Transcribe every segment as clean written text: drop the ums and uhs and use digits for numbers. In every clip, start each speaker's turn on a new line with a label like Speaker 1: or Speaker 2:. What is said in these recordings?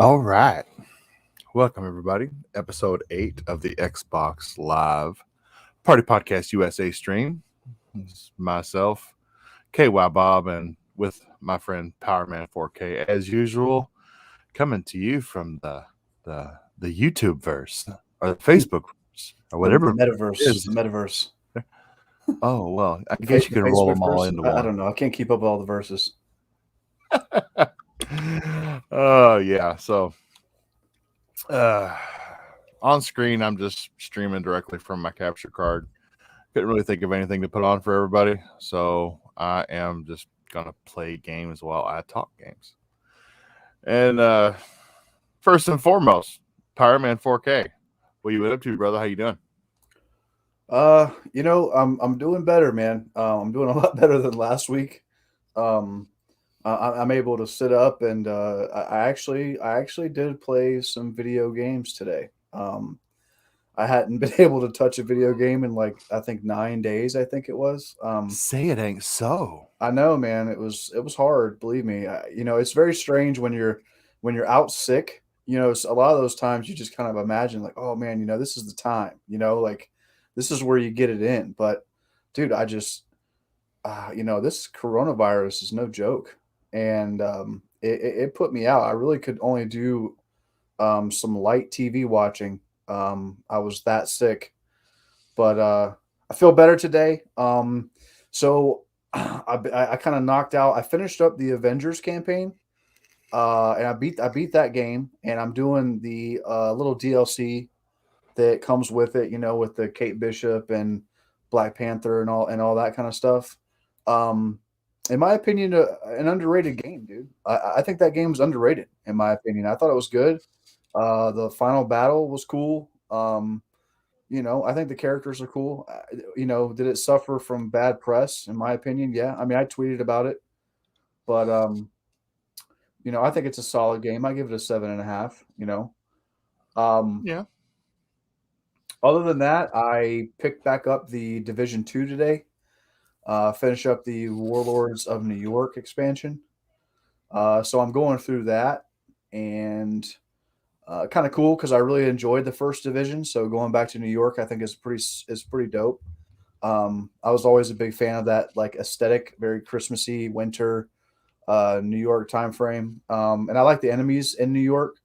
Speaker 1: All right. Welcome, everybody. Episode 8 of the Xbox Live Party Podcast USA stream. It's myself, K.Y.Bob, and with my friend Powerman 4K, as usual, coming to you from the YouTube verse or the Facebook verse or
Speaker 2: The
Speaker 1: whatever it
Speaker 2: metaverse,
Speaker 1: is.
Speaker 2: the metaverse,
Speaker 1: Oh, well, I guess you
Speaker 2: the
Speaker 1: could roll
Speaker 2: Facebook
Speaker 1: them all
Speaker 2: verse.
Speaker 1: into
Speaker 2: I
Speaker 1: one.
Speaker 2: don't know. I can't keep up with all the verses.
Speaker 1: Oh, yeah. So, uh, on screen, I'm just streaming directly from my capture card. Couldn't really think of anything to put on for everybody, so I am just gonna play games while I talk games. And first and foremost, Powerman 4K. What you been up to, brother? How you doing?
Speaker 2: I'm doing better, man. I'm doing a lot better than last week. Um, I'm able to sit up and I actually did play some video games today. I hadn't been able to touch a video game in like I think 9 days. I think it was.
Speaker 1: Say it ain't so.
Speaker 2: I know, man. It was hard. Believe me. It's very strange when you're out sick. A lot of those times you just kind of imagine like, oh man, this is the time. Like this is where you get it in. But dude, I just, this coronavirus is no joke, and it put me out. I really could only do some light TV watching. I was that sick, but I feel better today. So I kind of knocked out. I finished up the Avengers campaign, and I beat that game, and I'm doing the little DLC that comes with it. With the Kate Bishop and Black Panther and all that kind of stuff. Um, in my opinion, an underrated game, dude. I think that game was underrated. In my opinion, I thought it was good. The final battle was cool. I think the characters are cool. Did it suffer from bad press? In my opinion, yeah. I mean, I tweeted about it, but I think it's a solid game. I give it a 7.5. Um,
Speaker 1: Yeah.
Speaker 2: other than that, I picked back up the Division 2 today. Finish up the Warlords of New York expansion. So I'm going through that, and kind of cool because I really enjoyed the first division. So going back to New York, I think is pretty dope. I was always a big fan of that like aesthetic, very Christmassy winter New York time frame. And I like the enemies in New York.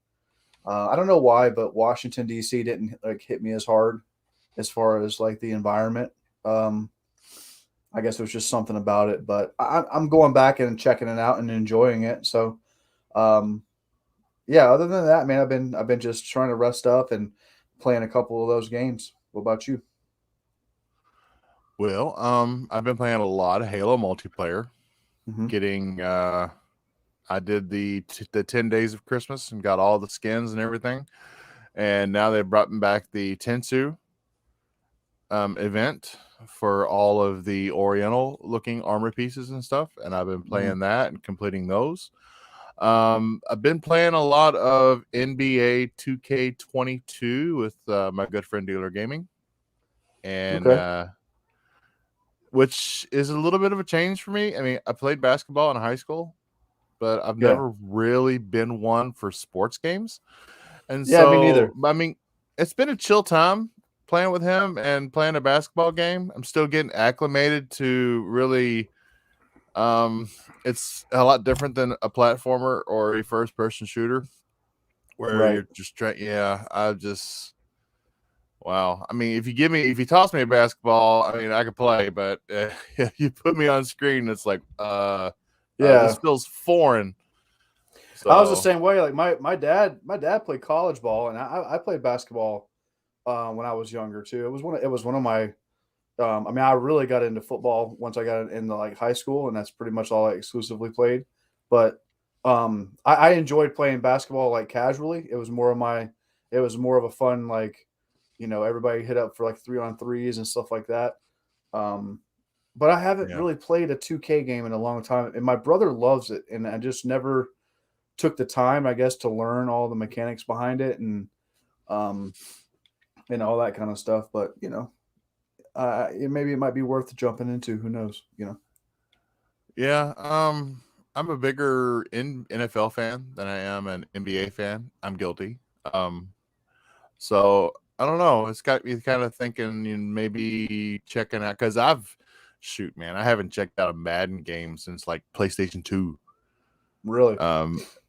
Speaker 2: I don't know why, but Washington D.C. didn't like hit me as hard as far as like the environment. Um, I guess it was just something about it, but I'm going back and checking it out and enjoying it. So um, yeah, other than that, man, I've been just trying to rest up and playing a couple of those games. What about you?
Speaker 1: Well, I've been playing a lot of Halo multiplayer.
Speaker 2: Hmm.
Speaker 1: Getting I did the 10 days of Christmas and got all the skins and everything. And now they brought back the Tensu event for all of the Oriental looking armor pieces and stuff. And I've been
Speaker 2: Hmm.
Speaker 1: playing that and completing those. I've been playing a lot of NBA 2K22 with my good friend Dealer Gaming. And
Speaker 2: Okay.
Speaker 1: which is a little bit of a change for me. I mean, I played basketball in high school, but I've
Speaker 2: Yeah.
Speaker 1: never really been one for sports games. And
Speaker 2: Yeah, me
Speaker 1: so,
Speaker 2: neither.
Speaker 1: I mean, it's been a chill time playing with him and playing a basketball game. I'm still getting acclimated to really it's a lot different than a platformer or a first person shooter where
Speaker 2: Right.
Speaker 1: you're just trying I just wow. I mean, if you toss me a basketball, I mean, I could play, but if you put me on screen, it's like this
Speaker 2: Yeah.
Speaker 1: feels foreign.
Speaker 2: I was the
Speaker 1: So,
Speaker 2: same way. Like my dad played college ball, and I played basketball when I was younger too. It was one of my. I mean, I really got into football once I got into like high school, and that's pretty much all I exclusively played. But I enjoyed playing basketball like casually. It was more of a fun like, everybody hit up for like 3-on-3s and stuff like that. Um, but I haven't
Speaker 1: yeah.
Speaker 2: really played a 2K game in a long time, and my brother loves it, and I just never took the time, I guess, to learn all the mechanics behind it um and all that kind of stuff. But maybe it might be worth jumping into. Who knows?
Speaker 1: Yeah, I'm a bigger NFL fan than I am an NBA fan. I'm guilty. So I don't know. It's got me kind of thinking maybe checking out because I haven't checked out a Madden game since like PlayStation 2.
Speaker 2: Really?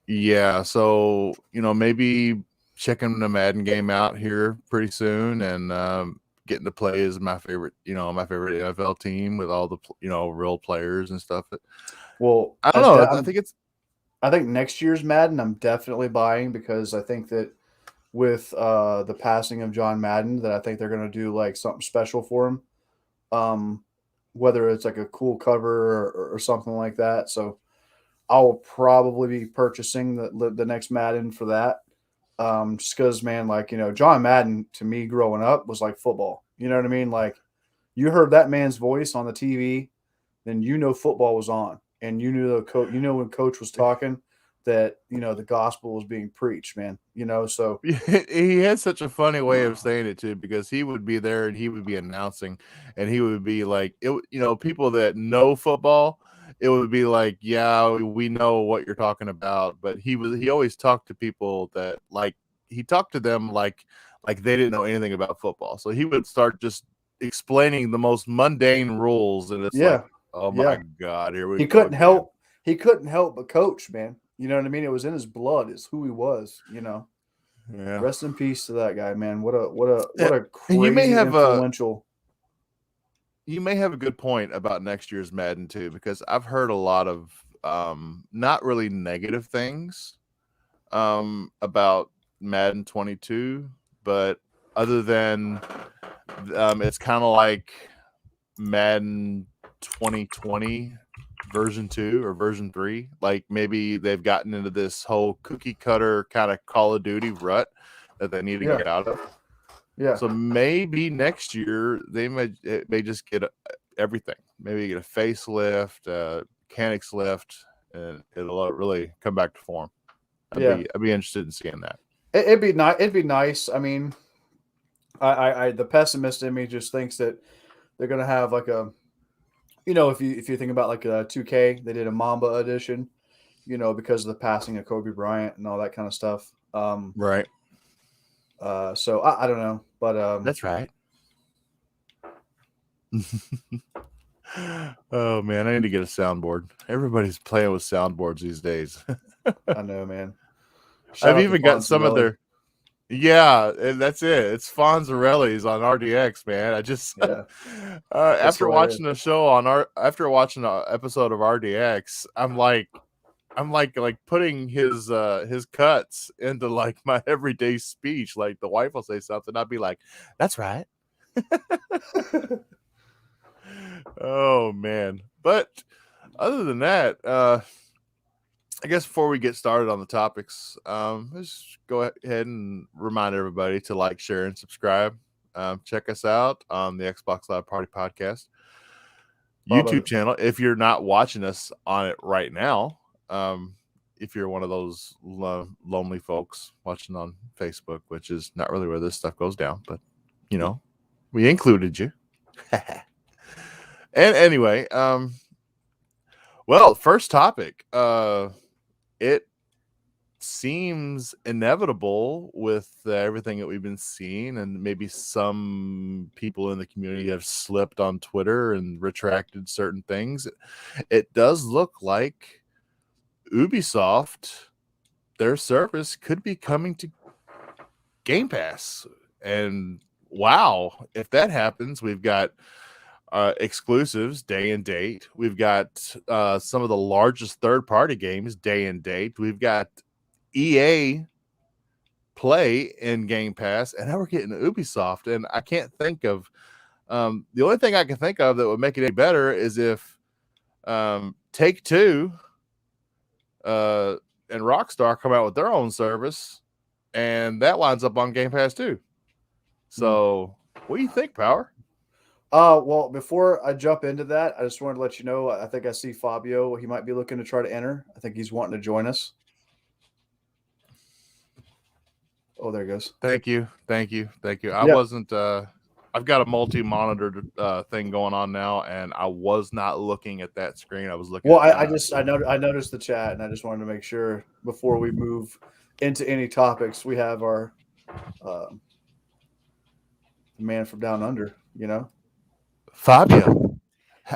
Speaker 1: Yeah. So maybe checking the Madden game out here pretty soon and getting to play as my favorite NFL team with all the real players and stuff.
Speaker 2: Well,
Speaker 1: I don't know. I think it's
Speaker 2: I think next year's Madden I'm definitely buying because I think that with the passing of John Madden that I think they're going to do like something special for him. Whether it's like a cool cover or something like that. So I will probably be purchasing the next Madden for that. Just because, man, like, John Madden to me growing up was like football. You know what I mean? Like, you heard that man's voice on the TV, then football was on, and you knew the coach. When coach was talking, that the gospel was being preached, man. So
Speaker 1: he had such a funny way of saying it too, because he would be there and he would be announcing, and he would be like, people that know football, it would be like, yeah, we know what you're talking about, but he always talked to people that he talked to them like they didn't know anything about football, so he would start just explaining the most mundane rules, and it's like,
Speaker 2: yeah,
Speaker 1: oh my
Speaker 2: yeah,
Speaker 1: God, here we
Speaker 2: he
Speaker 1: go
Speaker 2: couldn't
Speaker 1: again.
Speaker 2: help. He couldn't help but coach, man. You know what I mean? It was in his blood. It's who he was.
Speaker 1: Yeah.
Speaker 2: Rest in peace to that guy, man. What a
Speaker 1: Yeah, you may
Speaker 2: crazy
Speaker 1: have a
Speaker 2: influential.
Speaker 1: you may have a good point about next year's Madden too, because I've heard a lot of not really negative things about Madden 22, but other than it's kind of like Madden 2020 version 2 or version 3. Like maybe they've gotten into this whole cookie cutter kind of Call of Duty rut that they need to
Speaker 2: Yeah,
Speaker 1: get out of.
Speaker 2: yeah,
Speaker 1: So maybe next year they may just get everything. Maybe get a facelift, mechanics lift, and it'll really come back to form.
Speaker 2: yeah.
Speaker 1: I'd be interested in seeing that.
Speaker 2: It'd be nice. It'd be nice. I mean, the pessimist in me just thinks that they're gonna have like a, if you think about like a 2K, they did a Mamba edition, because of the passing of Kobe Bryant and all that kind of stuff.
Speaker 1: Right.
Speaker 2: So I don't know, but
Speaker 1: That's right. Oh man, I need to get a soundboard. Everybody's playing with soundboards these days.
Speaker 2: I know, man. Shout
Speaker 1: I've
Speaker 2: out to
Speaker 1: even got some of
Speaker 2: Fonzarelli.
Speaker 1: their Yeah, and that's it. It's Fonzarelli's on RDX, man. I just
Speaker 2: Yeah, that's
Speaker 1: after
Speaker 2: hilarious.
Speaker 1: watching a show on after watching an episode of RDX, I'm like putting his cuts into like my everyday speech. Like the wife will say something, I'd be like, "That's right." Oh man. But other than that, I guess before we get started on the topics, let's go ahead and remind everybody to like, share, and subscribe. Check us out on the Xbox Live Party Podcast
Speaker 2: Bubba,
Speaker 1: YouTube channel. If you're not watching us on it right now, if you're one of those lonely folks watching on Facebook, which is not really where this stuff goes down, but we included you. And anyway, well, first topic. It seems inevitable with everything that we've been seeing, and maybe some people in the community have slipped on Twitter and retracted certain things. It does look like Ubisoft, their service could be coming to Game Pass. And wow, if that happens, we've got exclusives day and date. We've got some of the largest third-party games day and date. We've got EA Play in Game Pass, and now we're getting Ubisoft. And I can't think of the only thing I can think of that would make it any better is if Take-Two and Rockstar come out with their own service, and that lines up on Game Pass too. So, what do you think, Power?
Speaker 2: well, before I jump into that, I just wanted to let you know. I think I see Fabio. He might be looking to try to enter. I think he's wanting to join us. Oh, there he goes.
Speaker 1: Thank you. I
Speaker 2: Yeah.
Speaker 1: wasn't I've got a multi-monitor thing going on now, and I was not looking at that screen. I was looking
Speaker 2: Well,
Speaker 1: at
Speaker 2: I noticed the chat, and I just wanted to make sure before we move into any topics, we have our uh, the man from down under. You know,
Speaker 1: Fabio.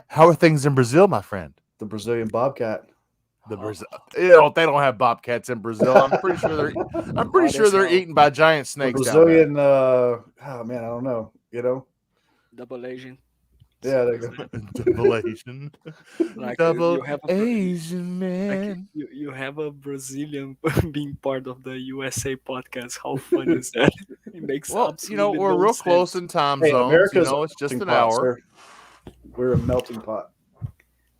Speaker 1: How are things in Brazil, my friend?
Speaker 2: the Brazilian Bobcat.
Speaker 1: The Brazil, they don't have bobcats in Brazil. I'm pretty sure they're. I'm pretty
Speaker 3: Not
Speaker 1: sure
Speaker 3: as
Speaker 1: they're
Speaker 3: well.
Speaker 1: eaten by giant
Speaker 2: The
Speaker 1: snakes down there.
Speaker 2: Brazilian. Oh man, I don't know. You know,
Speaker 3: Double Asian.
Speaker 2: yeah, they
Speaker 3: Something
Speaker 2: go.
Speaker 3: like that.
Speaker 1: Double Asian,
Speaker 3: Like
Speaker 1: double
Speaker 3: you have a
Speaker 1: Asian
Speaker 3: like
Speaker 1: man.
Speaker 3: you have a Brazilian being part of the USA podcast. How fun is that? It makes
Speaker 1: Well,
Speaker 3: absolutely
Speaker 1: we're
Speaker 3: no
Speaker 1: real close
Speaker 3: sense.
Speaker 1: in time
Speaker 2: Hey,
Speaker 1: zones.
Speaker 2: America's a
Speaker 1: It's just
Speaker 2: melting
Speaker 1: an
Speaker 2: pot,
Speaker 1: hour.
Speaker 2: sir. We're a melting pot.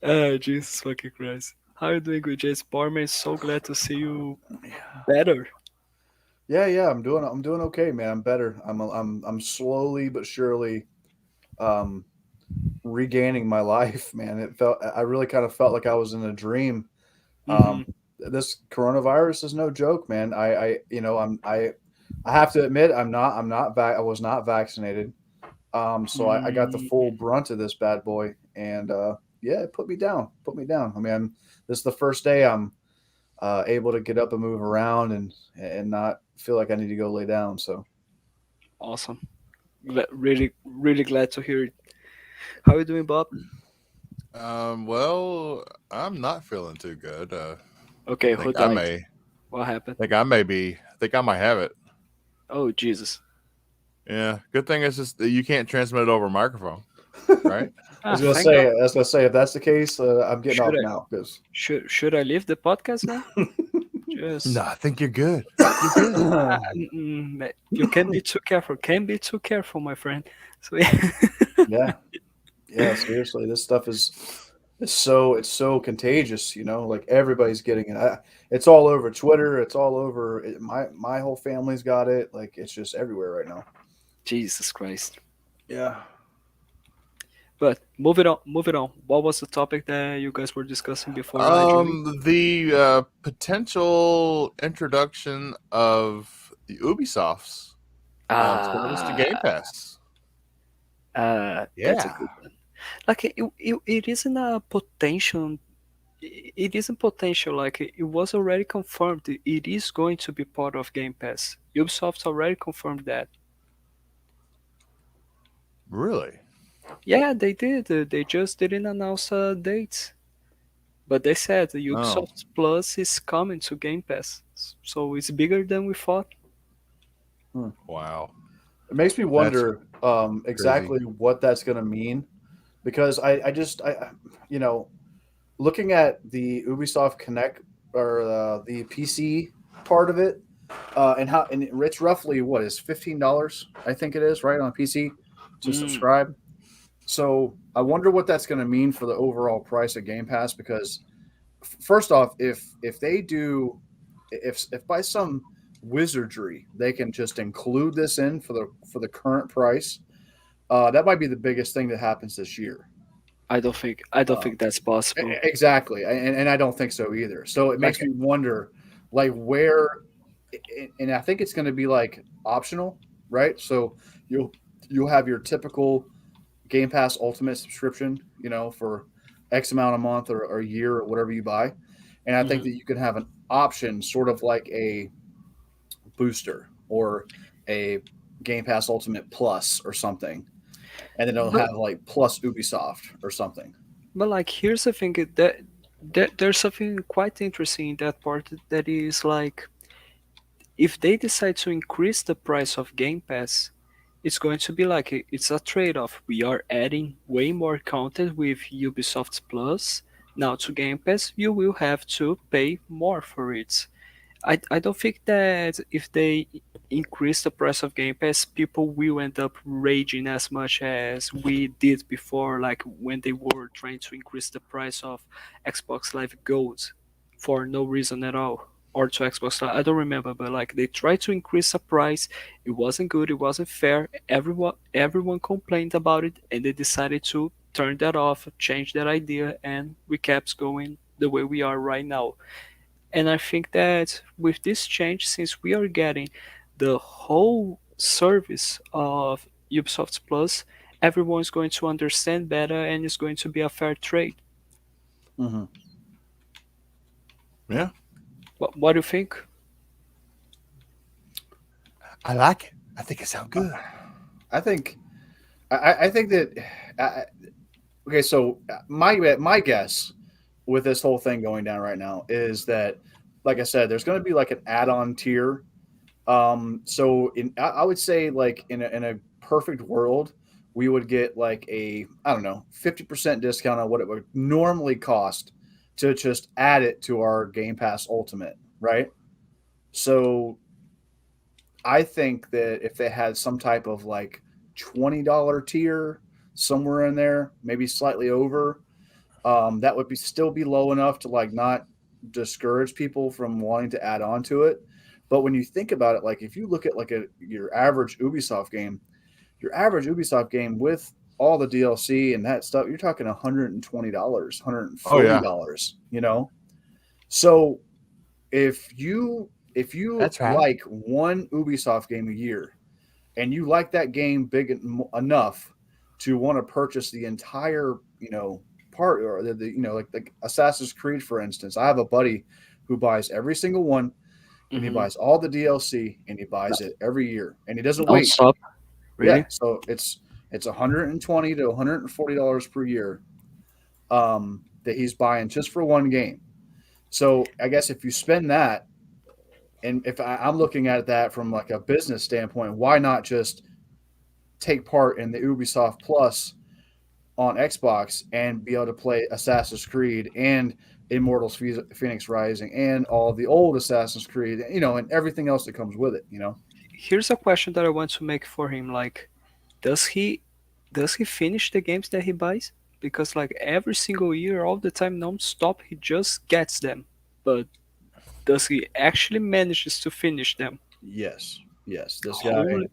Speaker 3: Ah, Jesus fucking Christ. How are you doing, good Jason Barman? So glad to see you better.
Speaker 2: Yeah. I'm doing okay, man. I'm better. I'm slowly but surely um regaining my life, man. I really kind of felt like I was in a dream.
Speaker 3: Mm-hmm.
Speaker 2: This coronavirus is no joke, man. I have to admit I was not vaccinated. So I got the full brunt of this bad boy, and yeah, it put me down. Put me down. I mean, this is the first day I'm able to get up and move around and not feel like I need to go lay down. So
Speaker 3: Awesome. Really, really glad to hear it. How are you doing, Bob?
Speaker 1: Well, I'm not feeling too good.
Speaker 3: Okay,
Speaker 1: I
Speaker 3: who
Speaker 1: think I
Speaker 3: died?
Speaker 1: may.
Speaker 3: What happened?
Speaker 1: I think I might have it.
Speaker 3: Oh, Jesus.
Speaker 1: Yeah. Good thing is just that you can't transmit it over a microphone, right?
Speaker 3: Ah, thank God.
Speaker 2: I was gonna say, if that's the case, I'm getting
Speaker 3: Should
Speaker 2: off
Speaker 3: I
Speaker 2: now because
Speaker 3: should I leave the podcast then?
Speaker 1: No,
Speaker 3: Just
Speaker 1: I think you're good. You're good.
Speaker 3: you can't be too careful. Can't be too careful, my friend. So yeah.
Speaker 2: yeah, yeah. Seriously, this stuff is it's so contagious. Like everybody's getting it. It's all over Twitter. It's all over. My whole family's got it. Like it's just everywhere right now.
Speaker 3: Jesus Christ.
Speaker 2: Yeah.
Speaker 3: But moving on, moving on. What was the topic that you guys were discussing before I joined?
Speaker 1: The potential introduction of the Ubisofts service to Game
Speaker 3: Ah,
Speaker 1: Pass.
Speaker 3: that's a
Speaker 1: Yeah,
Speaker 3: good one. Like it isn't a potential. It isn't potential. Like it was already confirmed. It is going to be part of Game Pass. Ubisoft already confirmed that.
Speaker 1: really.
Speaker 3: Yeah, they did. They just didn't announce dates. But they said the
Speaker 1: Oh,
Speaker 3: Ubisoft Plus is coming to Game Pass. So it's bigger than we thought.
Speaker 2: Hmm.
Speaker 1: wow.
Speaker 2: It makes me
Speaker 1: That's
Speaker 2: wonder
Speaker 1: crazy.
Speaker 2: exactly what that's going to mean because you know, looking at the Ubisoft Connect or the PC part of it, and it's roughly what is $15, I think it is, right, on PC to
Speaker 3: Mm,
Speaker 2: subscribe. So I wonder what that's going to mean for the overall price of Game Pass because first off, if they do, if by some wizardry they can just include this in for the current price, that might be the biggest thing that happens this year.
Speaker 3: I don't
Speaker 2: Uh,
Speaker 3: think that's possible.
Speaker 2: exactly, and I don't think so either. So it
Speaker 3: Like
Speaker 2: makes me wonder, like where, and I think it's going to be like optional, right? So you'll have your typical Game Pass Ultimate subscription, for X amount a month or a year or whatever you buy. And I think
Speaker 3: mhm.
Speaker 2: that you can have an option, sort of like a booster or a Game Pass Ultimate Plus or something. And then it'll
Speaker 3: but
Speaker 2: have like Plus Ubisoft or something.
Speaker 3: but like here's the thing that there's something quite interesting in that part that is like if they decide to increase the price of Game Pass, it's going to be like it's a trade-off. We are adding way more content with Ubisoft Plus. Now to Game Pass, you will have to pay more for it. I don't think that if they increase the price of Game Pass, people will end up raging as much as we did before, like when they were trying to increase the price of Xbox Live Gold for no reason at all. Or to Xbox Live, I don't remember, but like they tried to increase the price. It wasn't good, it wasn't fair. Everyone complained about it, and they decided to turn that off, change that idea, and we kept going the way we are right now. And I think that with this change, since we are getting the whole service of Ubisoft Plus, everyone's going to understand better and it's going to be a fair trade.
Speaker 2: Hmm.
Speaker 1: Yeah,
Speaker 3: What do you think?
Speaker 1: I like it. I think it sounds good.
Speaker 2: I think I think that I, okay. So my guess with this whole thing going down right now is that, like I said, there's going to be like an add-on tier. So I would say like in a perfect world, we would get like a, I don't know, 50% discount on what it would normally cost to just add it to our Game Pass Ultimate, right? So I think that if they had some type of like $20 tier somewhere in there, maybe slightly over, that would be still be low enough to like not discourage people from wanting to add on to it. But when you think about it, like if you look at like your average Ubisoft game, your average Ubisoft game with all the DLC and that stuff, you're talking $120,
Speaker 1: Oh yeah,
Speaker 2: $140, you know? So if you
Speaker 1: that's right.
Speaker 2: like one Ubisoft game a year and you like that game enough to want to purchase the entire, part, or like Assassin's Creed, for instance. I have a buddy who buys every single one, and he
Speaker 3: Hmm.
Speaker 2: buys all the DLC, and he buys it every year, and he doesn't wait.
Speaker 3: Non-stop,
Speaker 2: Yeah,
Speaker 3: really?
Speaker 2: so it's $120 to $140 per year, that he's buying just for one game. So I guess if you spend that, and if I'm looking at that from like a business standpoint, why not just take part in the Ubisoft Plus on Xbox and be able to play Assassin's Creed and Immortals Phoenix Rising and all the old Assassin's Creed, and everything else that comes with it.
Speaker 3: Here's a question that I want to make for him. Like, does he does he finish the games that he buys? Because like every single year, all the time, non-stop, he just gets them. But does he actually manages to finish them?
Speaker 2: Yes, yes.
Speaker 3: Holy,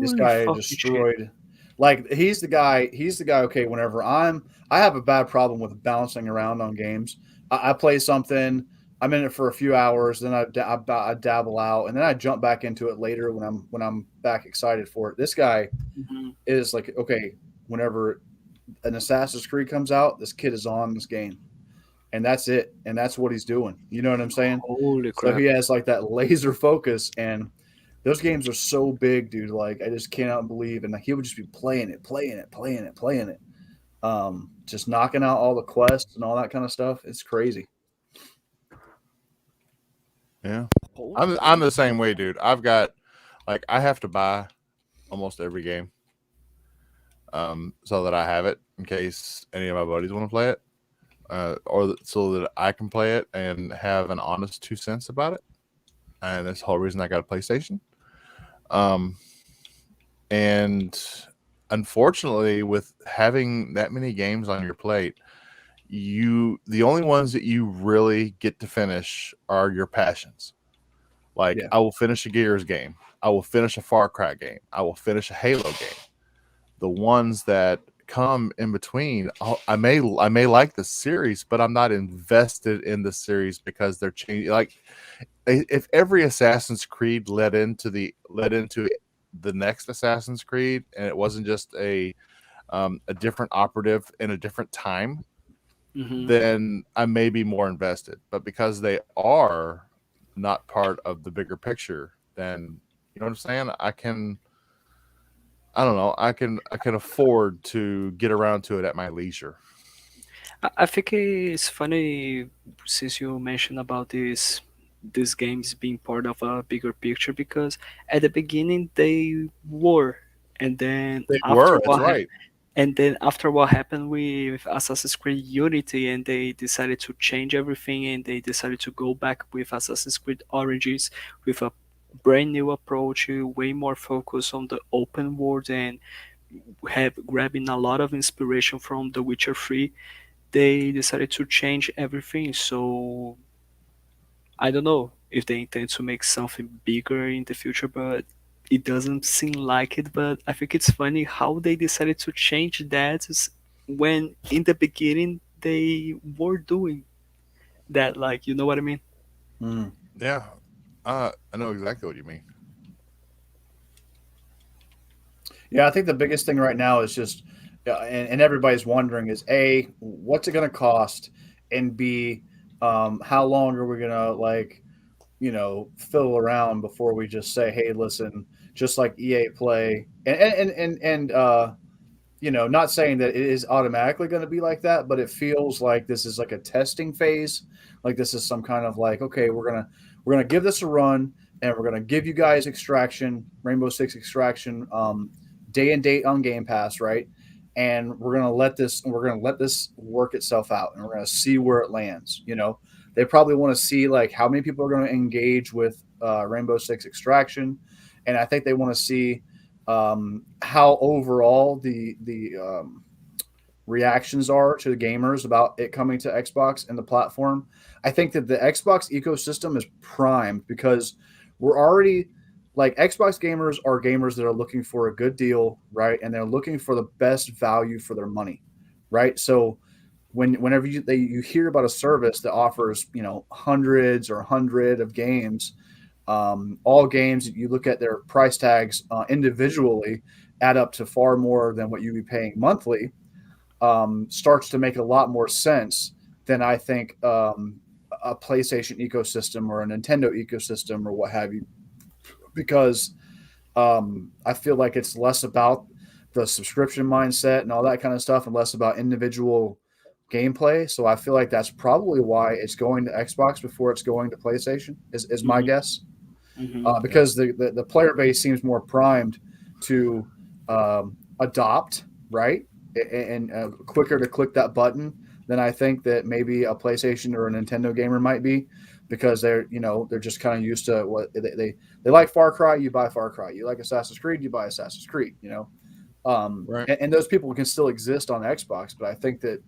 Speaker 2: This
Speaker 3: holy
Speaker 2: guy
Speaker 3: fucking shit!
Speaker 2: destroyed. Like he's the guy. He's the guy. Okay, whenever I have a bad problem with bouncing around on games. I play something. I'm in it for a few hours, then I dabble out, and then I jump back into it later when I'm back excited for it. This guy
Speaker 3: Mhm.
Speaker 2: is like, okay, whenever an Assassin's Creed comes out, this kid is on this game, and that's it, and that's what he's doing. You know what I'm saying?
Speaker 3: Holy
Speaker 2: So
Speaker 3: crap!
Speaker 2: he has like that laser focus, and those games are so big, dude. Like I just cannot believe, and like, he would just be playing it, playing it, playing it, playing it, just knocking out all the quests and all that kind of stuff. It's crazy.
Speaker 1: Yeah, I'm
Speaker 3: Holy
Speaker 1: the same way, dude. I've got like I have to buy almost every game, so that I have it in case any of my buddies want to play it, so that I can play it and have an honest 2 cents about it. And that's the whole reason I got a PlayStation. Um, and unfortunately, with having that many games on your plate, the only ones that you really get to finish are your passions. Like
Speaker 2: Yeah.
Speaker 1: I will finish a Gears game. I will finish a Far Cry game. I will finish a Halo game. The ones that come in between, I may like the series, but I'm not invested in the series because they're changing. Like if every Assassin's Creed led into the next Assassin's Creed, and it wasn't just a different operative in a different time,
Speaker 3: hmm
Speaker 1: then I may be more invested. But because they are not part of the bigger picture, then you know what I'm saying? I don't know, I can afford to get around to it at my leisure.
Speaker 3: I think it's funny since you mentioned about these games being part of a bigger picture because at the beginning they were, and then
Speaker 1: They
Speaker 3: after
Speaker 1: were, that's right.
Speaker 3: what happened with Assassin's Creed Unity, and they decided to change everything, and they decided to go back with Assassin's Creed Origins with a brand new approach, way more focus on the open world, and have grabbing a lot of inspiration from The Witcher 3. They decided to change everything. So I don't know if they intend to make something bigger in the future, but it doesn't seem like it. But I think it's funny how they decided to change that when in the beginning they were doing that. Like, you know what I mean?
Speaker 2: Mm.
Speaker 1: Yeah. I know exactly what you mean.
Speaker 2: Yeah, I think the biggest thing right now is just, and everybody's wondering is A, what's it going to cost, and B, how long are we going to like, fiddle around before we just say, hey, listen, just like EA Play, not saying that it is automatically going to be like that, but it feels like this is like a testing phase. Like this is some kind of like, okay, we're gonna give this a run, and we're gonna give you guys Extraction, Rainbow Six Extraction, day and date on Game Pass, right? And we're gonna let this work itself out, and we're gonna see where it lands. They probably want to see like how many people are going to engage with Rainbow Six Extraction, and I think they want to see how overall the reactions are to the gamers about it coming to Xbox and the platform. I think that the Xbox ecosystem is primed because we're already like Xbox gamers are gamers that are looking for a good deal, right? And they're looking for the best value for their money, right? So whenever you hear about a service that offers hundreds or 100 of games, all games you look at their price tags individually add up to far more than what you'd be paying monthly, starts to make a lot more sense than I think a PlayStation ecosystem or a Nintendo ecosystem or what have you, because I feel like it's less about the subscription mindset and all that kind of stuff and less about individual gameplay. So I feel like that's probably why it's going to Xbox before it's going to PlayStation, is my
Speaker 3: Hmm.
Speaker 2: guess.
Speaker 3: Hmm.
Speaker 1: Yeah.
Speaker 2: Because the player base seems more primed to adopt, right? And quicker to click that button than I think that maybe a PlayStation or a Nintendo gamer might be, because they're just kind of used to what they like. Far Cry, you buy Far Cry. You like Assassin's Creed, you buy Assassin's Creed.
Speaker 1: Right.
Speaker 2: And those people can still exist on Xbox, but I think that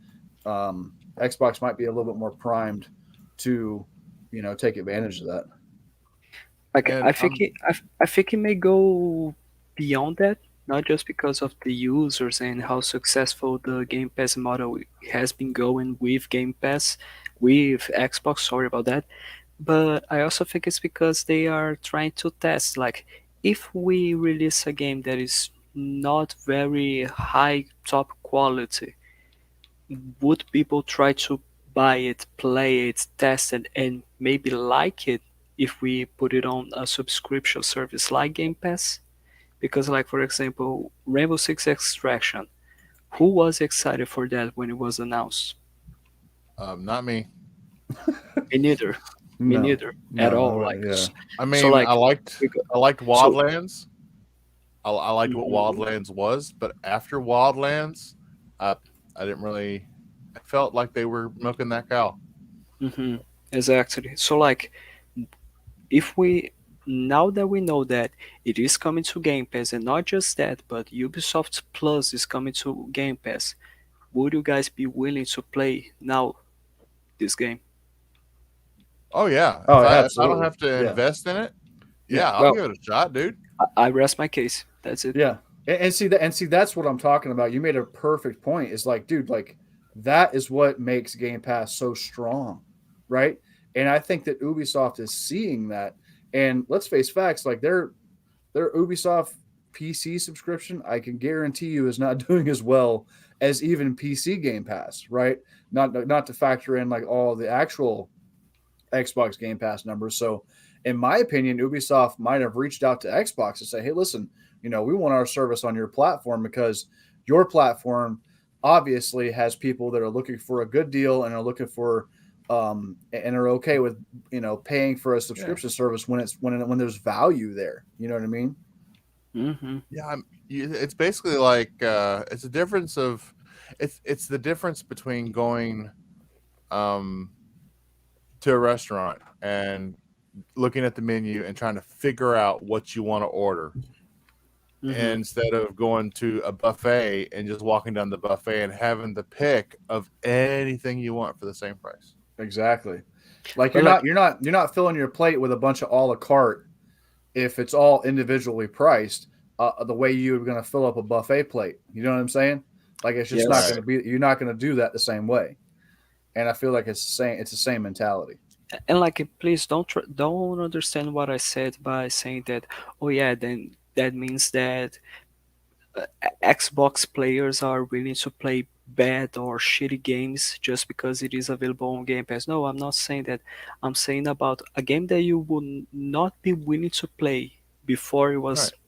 Speaker 2: Xbox might be a little bit more primed to take advantage of that.
Speaker 3: Like
Speaker 1: And
Speaker 3: I think it may go beyond that, not just because of the users and how successful the Game Pass model has been going with Game Pass, with Xbox. Sorry about that, but I also think it's because they are trying to test. Like, if we release a game that is not very high top quality, would people try to buy it, play it, test it, and maybe like it if we put it on a subscription service like Game Pass? Because, like, for example, Rainbow Six Extraction, who was excited for that when it was announced?
Speaker 1: not me.
Speaker 3: Me neither. Me
Speaker 2: No,
Speaker 3: neither at all.
Speaker 2: no,
Speaker 3: Like,
Speaker 2: yeah.
Speaker 1: I
Speaker 3: so
Speaker 1: mean,
Speaker 3: like, we go-
Speaker 1: I liked
Speaker 3: so.
Speaker 1: Wildlands. I liked what
Speaker 3: Mhm,
Speaker 1: Wildlands was, but after Wildlands, I I didn't really. I felt like they were milking that cow.
Speaker 3: mhm, exactly. So, like, if we now that we know that it is coming to Game Pass, and not just that, but Ubisoft Plus is coming to Game Pass, would you guys be willing to play now this game?
Speaker 1: Oh yeah,
Speaker 2: Oh,
Speaker 1: if I don't
Speaker 2: absolutely.
Speaker 1: have to
Speaker 2: Yeah,
Speaker 1: invest in it,
Speaker 2: yeah,
Speaker 1: yeah, I'll
Speaker 3: Well,
Speaker 1: give it a shot, dude.
Speaker 3: I rest my case. That's it.
Speaker 2: yeah. And see that's what I'm talking about. You made a perfect point. It's like, dude, like that is what makes Game Pass so strong, right? And I think that Ubisoft is seeing that. And let's face facts, like their Ubisoft PC subscription, I can guarantee you, is not doing as well as even PC Game Pass, right? Not to factor in like all the actual Xbox Game Pass numbers. So, in my opinion, Ubisoft might have reached out to Xbox to say, "Hey, listen, we want our service on your platform because your platform obviously has people that are looking for a good deal and are looking for and are okay with paying for a
Speaker 1: Yeah,
Speaker 2: subscription service when there's value there. You know what I mean?"
Speaker 3: Hmm.
Speaker 1: yeah. It's basically like it's a difference of it's the difference between going um to a restaurant and looking at the menu and trying to figure out what you want to order
Speaker 3: Hmm.
Speaker 1: instead of going to a buffet and just walking down the buffet and having the pick of anything you want for the same price.
Speaker 2: Exactly. Like
Speaker 3: But
Speaker 2: you're
Speaker 3: like,
Speaker 2: not you're not you're not filling your plate with a bunch of a la carte if it's all individually priced, the way you're going to fill up a buffet plate. You know what I'm saying? Like it's just not going
Speaker 3: yes,
Speaker 1: Right.
Speaker 2: to be. You're not going to do that the same way. And I feel like it's the same. It's the same mentality.
Speaker 3: and like, please don't understand what I said by saying that. Oh yeah, then that means that Xbox players are willing to play bad or shitty games just because it is available on Game Pass. No, I'm not saying that. I'm saying about a game that you would not be willing to play before it was
Speaker 1: Right.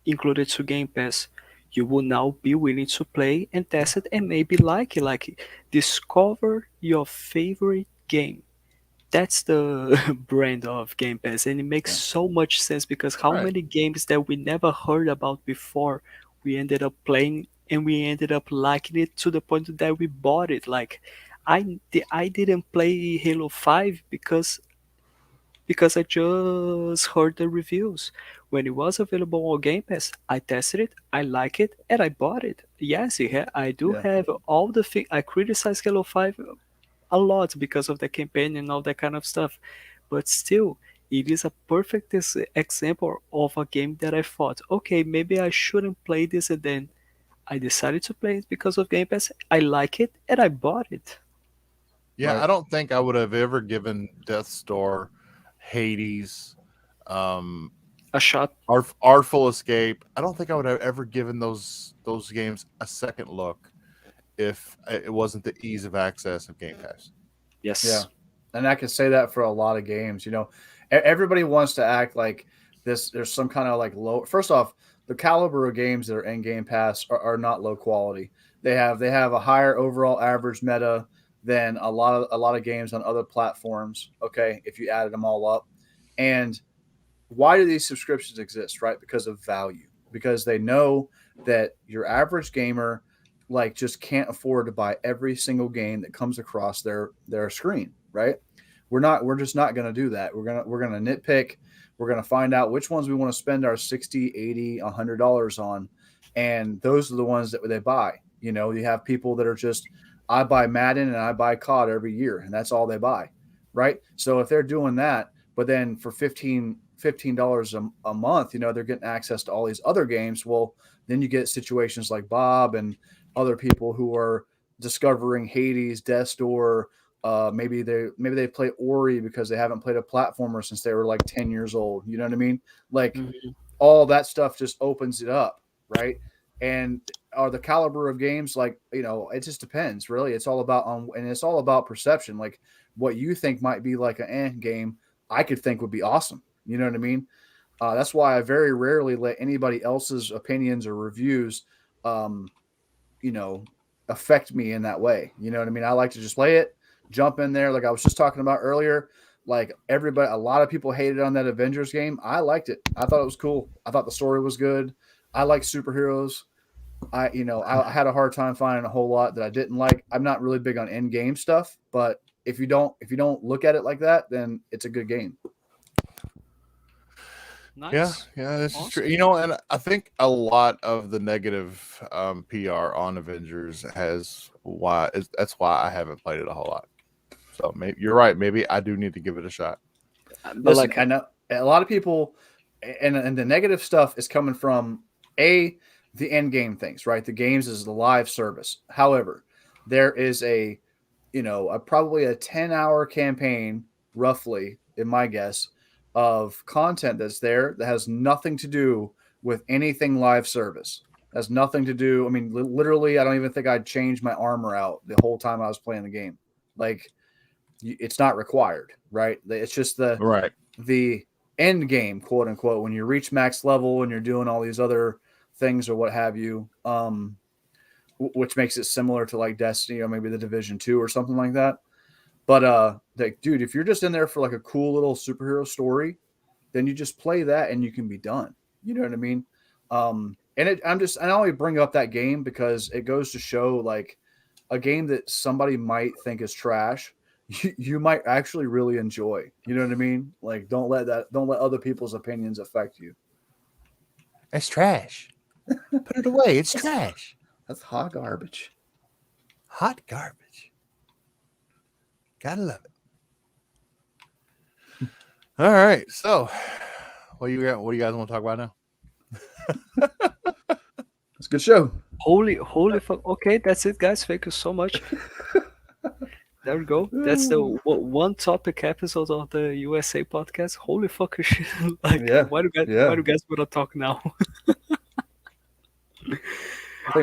Speaker 3: included to Game Pass. You will now be willing to play and test it and maybe like discover your favorite game. That's the brand of Game Pass, and it makes
Speaker 2: Yeah.
Speaker 3: so much sense because how
Speaker 1: Right.
Speaker 3: many games that we never heard about before, we ended up playing and we ended up liking it to the point that we bought it. Like, I didn't play Halo 5 because I just heard the reviews. When it was available on Game Pass, I tested it, I like it, and I bought it. Yes, I do
Speaker 2: Yeah.
Speaker 3: have all the things. I criticize Halo 5 a lot because of the campaign and all that kind of stuff. But still, it is a perfect example of a game that I thought, okay, maybe I shouldn't play this, and then I decided to play it because of Game Pass. I like it, and I bought it.
Speaker 1: Yeah,
Speaker 2: Right.
Speaker 1: I don't think I would have ever given Death's Door, Hades, um,
Speaker 3: A shot.
Speaker 1: Artful Escape. I don't think I would have ever given those games a second look if it wasn't the ease of access of Game Pass.
Speaker 2: Yeah.
Speaker 3: Yes.
Speaker 2: And I can say that for a lot of games. Everybody wants to act like this. There's some kind of like low. First off, the caliber of games that are in Game Pass are not low quality. They have a higher overall average meta than a lot of games on other platforms. Okay, if you added them all up, and why do these subscriptions exist? Right, because of value. Because they know that your average gamer like just can't afford to buy every single game that comes across their screen. Right, we're just not going to do that. We're going to nitpick. We're going to find out which ones we want to spend our 60, 80, $100 on, and those are the ones that they buy. You have people that are just, I buy Madden and I buy COD every year, and that's all they buy. Right, so if they're doing that, but then for $15 a month, they're getting access to all these other games. Well, then you get situations like Bob and other people who are discovering Hades, Death's Door. Maybe they play Ori because they haven't played a platformer since they were like 10 years old. You know what I mean? Like
Speaker 3: Mhm.
Speaker 2: all that stuff just opens it up, right? And are the caliber of games like, it just depends, really. It's all about and it's all about perception. Like what you think might be like an game, I could think would be awesome. You know what I mean? That's why I very rarely let anybody else's opinions or reviews, um, you know, affect me in that way. You know what I mean? I like to just play it, jump in there. Like I was just talking about earlier, like everybody, a lot of people hated on that Avengers game. I liked it. I thought it was cool. I thought the story was good. I like superheroes. I had a hard time finding a whole lot that I didn't like. I'm not really big on end game stuff, but if you don't look at it like that, then it's a good game.
Speaker 1: Yeah,
Speaker 3: Nice.
Speaker 1: yeah, this is true.
Speaker 3: Awesome.
Speaker 1: And I think a lot of the negative PR on Avengers that's why I haven't played it a whole lot. So maybe you're right. Maybe I do need to give it a shot.
Speaker 3: But
Speaker 2: Listen,
Speaker 3: like,
Speaker 2: I know a lot of people, and the negative stuff is coming from the end game things, right? The games is the live service. However, there is probably a 10-hour campaign, roughly, in my guess, of content that's there that has nothing to do with anything live service. Has nothing to do. I mean, literally, I don't even think I'd change my armor out the whole time I was playing the game. Like, it's not required, right? It's just
Speaker 1: Right.
Speaker 2: the end game, quote unquote, when you reach max level and you're doing all these other things or what have you, which makes it similar to like Destiny or maybe the Division 2 or something like that. But like, dude, if you're just in there for like a cool little superhero story, then you just play that and you can be done. You know what I mean? I only bring up that game because it goes to show like a game that somebody might think is trash, you might actually really enjoy. You know what I mean? Like, don't let other people's opinions affect you.
Speaker 1: It's trash. Put it away. It's trash.
Speaker 2: That's hot garbage.
Speaker 1: Hot garbage. Gotta love it. All right. So, what do you guys want to talk about now?
Speaker 2: It's a good show.
Speaker 3: holy fuck. Okay, that's it, guys. Thank you so much. There we go. That's the one topic episode of the USA podcast. Holy fucking shit! Like,
Speaker 2: Yeah,
Speaker 3: why do
Speaker 2: yeah.
Speaker 3: guys want to talk now?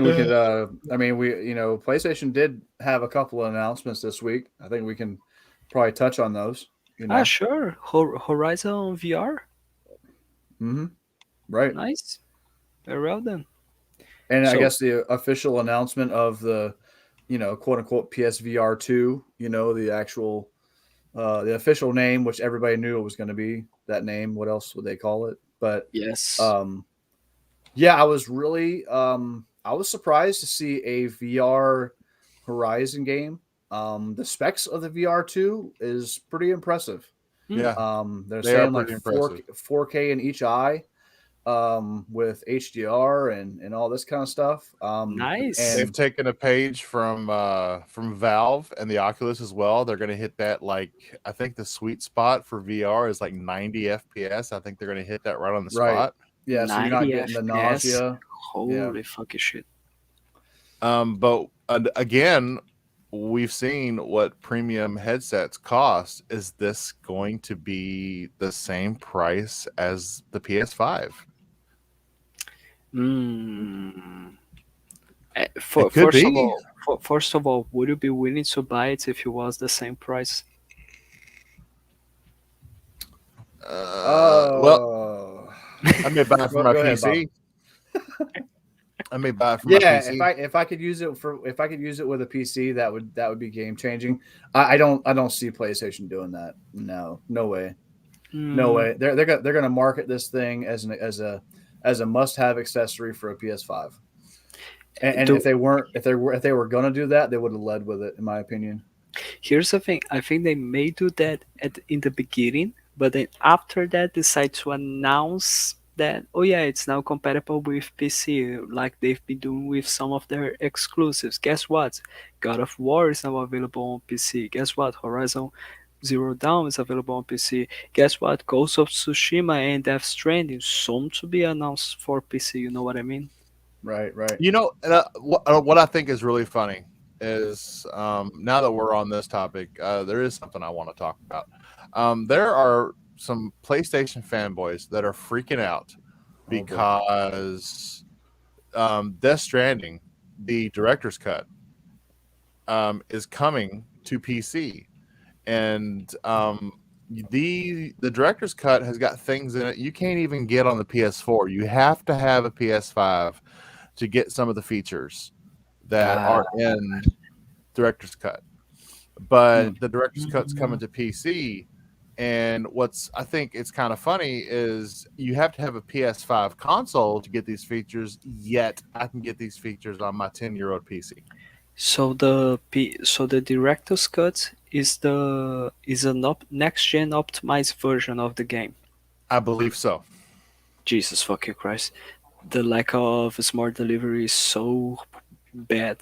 Speaker 2: think we could. I mean, PlayStation did have a couple of announcements this week. I think we can probably touch on those.
Speaker 3: Sure. Horizon VR.
Speaker 2: Mm-hmm. Right.
Speaker 3: Nice. Very well done.
Speaker 2: And I
Speaker 3: So
Speaker 2: guess the official announcement of the, quote unquote PSVR 2, the actual, the official name, which everybody knew it was going to be that name. What else would they call it? But,
Speaker 3: yes.
Speaker 2: yeah, I was really, I was surprised to see a VR Horizon game. The specs of the VR 2 is pretty impressive.
Speaker 1: Yeah,
Speaker 2: They're
Speaker 1: they are
Speaker 2: saying like
Speaker 1: pretty impressive.
Speaker 2: 4K in each eye, with HDR and all this kind of stuff.
Speaker 3: Nice.
Speaker 1: They've
Speaker 2: And
Speaker 1: taken a page from Valve and the Oculus as well. They're going to hit that, like, I think the sweet spot for VR is like 90 FPS. I think they're going to hit that right on the
Speaker 2: right,
Speaker 1: spot.
Speaker 2: yeah, so you're not
Speaker 3: 90
Speaker 2: getting the
Speaker 3: FPS.
Speaker 2: nausea.
Speaker 3: Holy fucking shit.
Speaker 1: But again, we've seen what premium headsets cost. Is this going to be the same price as the PS5?
Speaker 3: Mm.
Speaker 1: It could be.
Speaker 3: First of all, would you be willing to buy it if it was the same price?
Speaker 1: Well, I may buy it for my
Speaker 2: Go ahead,
Speaker 1: PC. I may buy it for
Speaker 2: yeah,
Speaker 1: my PC.
Speaker 2: if I could use it with a PC, that would be game changing. I don't see PlayStation doing that. No way. No way. They're gonna market this thing as a must have accessory for a PS5. And
Speaker 3: Do-
Speaker 2: if they were gonna do that, they would have led with it, in my opinion.
Speaker 3: Here's the thing. I think they may do that in the beginning, but then after that decide to announce that, oh yeah, it's now compatible with PC, like they've been doing with some of their exclusives. Guess what? God of War is now available on PC. Guess what? Horizon Zero Dawn is available on PC. Guess what? Ghost of Tsushima and Death Stranding soon to be announced for PC. You know what I mean?
Speaker 2: Right.
Speaker 1: You know, what I think is really funny is, now that we're on this topic, there is something I want to talk about. There are some PlayStation fanboys that are freaking out because Death Stranding, the director's cut, is coming to PC, and the director's cut has got things in it you can't even get on the PS4. You have to have a PS5 to get some of the features that are in director's cut. But the director's cut's coming to PC, and I think it's kind of funny is you have to have a PS5 console to get these features, yet I can get these features on my 10-year-old PC.
Speaker 3: So the director's cut is next gen optimized version of the game.
Speaker 1: I believe so.
Speaker 3: Jesus fucking Christ. The lack of smart delivery is so bad.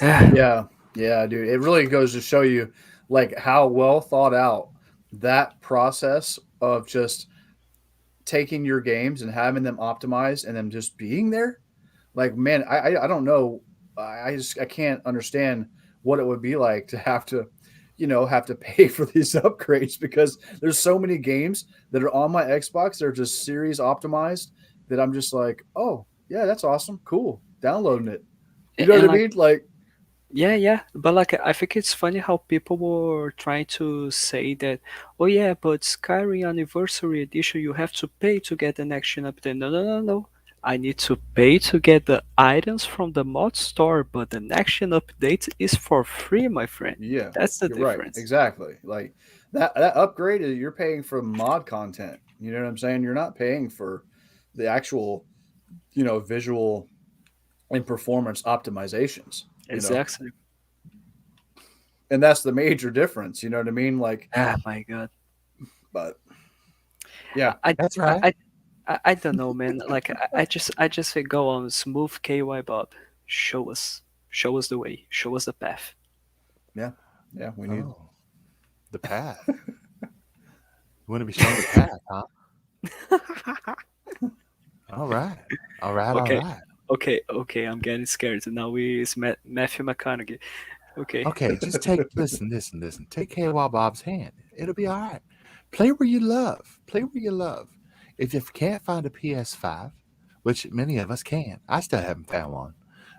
Speaker 2: Yeah, dude. It really goes to show you like how well thought out that process of just taking your games and having them optimized and them just being there. Like, man, I don't know. I can't understand what it would be like to have to pay for these upgrades, because there's so many games that are on my Xbox that are just series optimized that I'm just like, oh yeah, that's awesome, cool, downloading it. You know
Speaker 3: And
Speaker 2: what I mean? Like,
Speaker 3: yeah, but like I think it's funny how people were trying to say that, oh yeah, but Skyrim Anniversary Edition you have to pay to get the next gen update. No. I need to pay to get the items from the mod store, but the next gen update is for free, my friend.
Speaker 2: yeah,
Speaker 3: That's the
Speaker 2: you're right,
Speaker 3: difference.
Speaker 2: exactly. Like that upgrade is, you're paying for mod content. You know what I'm saying? You're not paying for the actual, visual and performance optimizations.
Speaker 3: Exactly.
Speaker 2: And that's the major difference. You know what I mean? Like,
Speaker 3: Ah, my God.
Speaker 2: but yeah,
Speaker 1: That's right.
Speaker 3: I don't know, man. Like I just say go on smooth K.Y.Bob. Show us the way, show us the path.
Speaker 2: yeah, we need.
Speaker 1: The path. You want to be shown the path, huh? All right.
Speaker 3: Okay, okay. I'm getting scared. Now it's Matthew McConaughey. Okay.
Speaker 1: Okay, just listen. Take K.Y.Bob's hand. It'll be all right. Play where you love. If you can't find a PS5 which many of us can. I still haven't found one.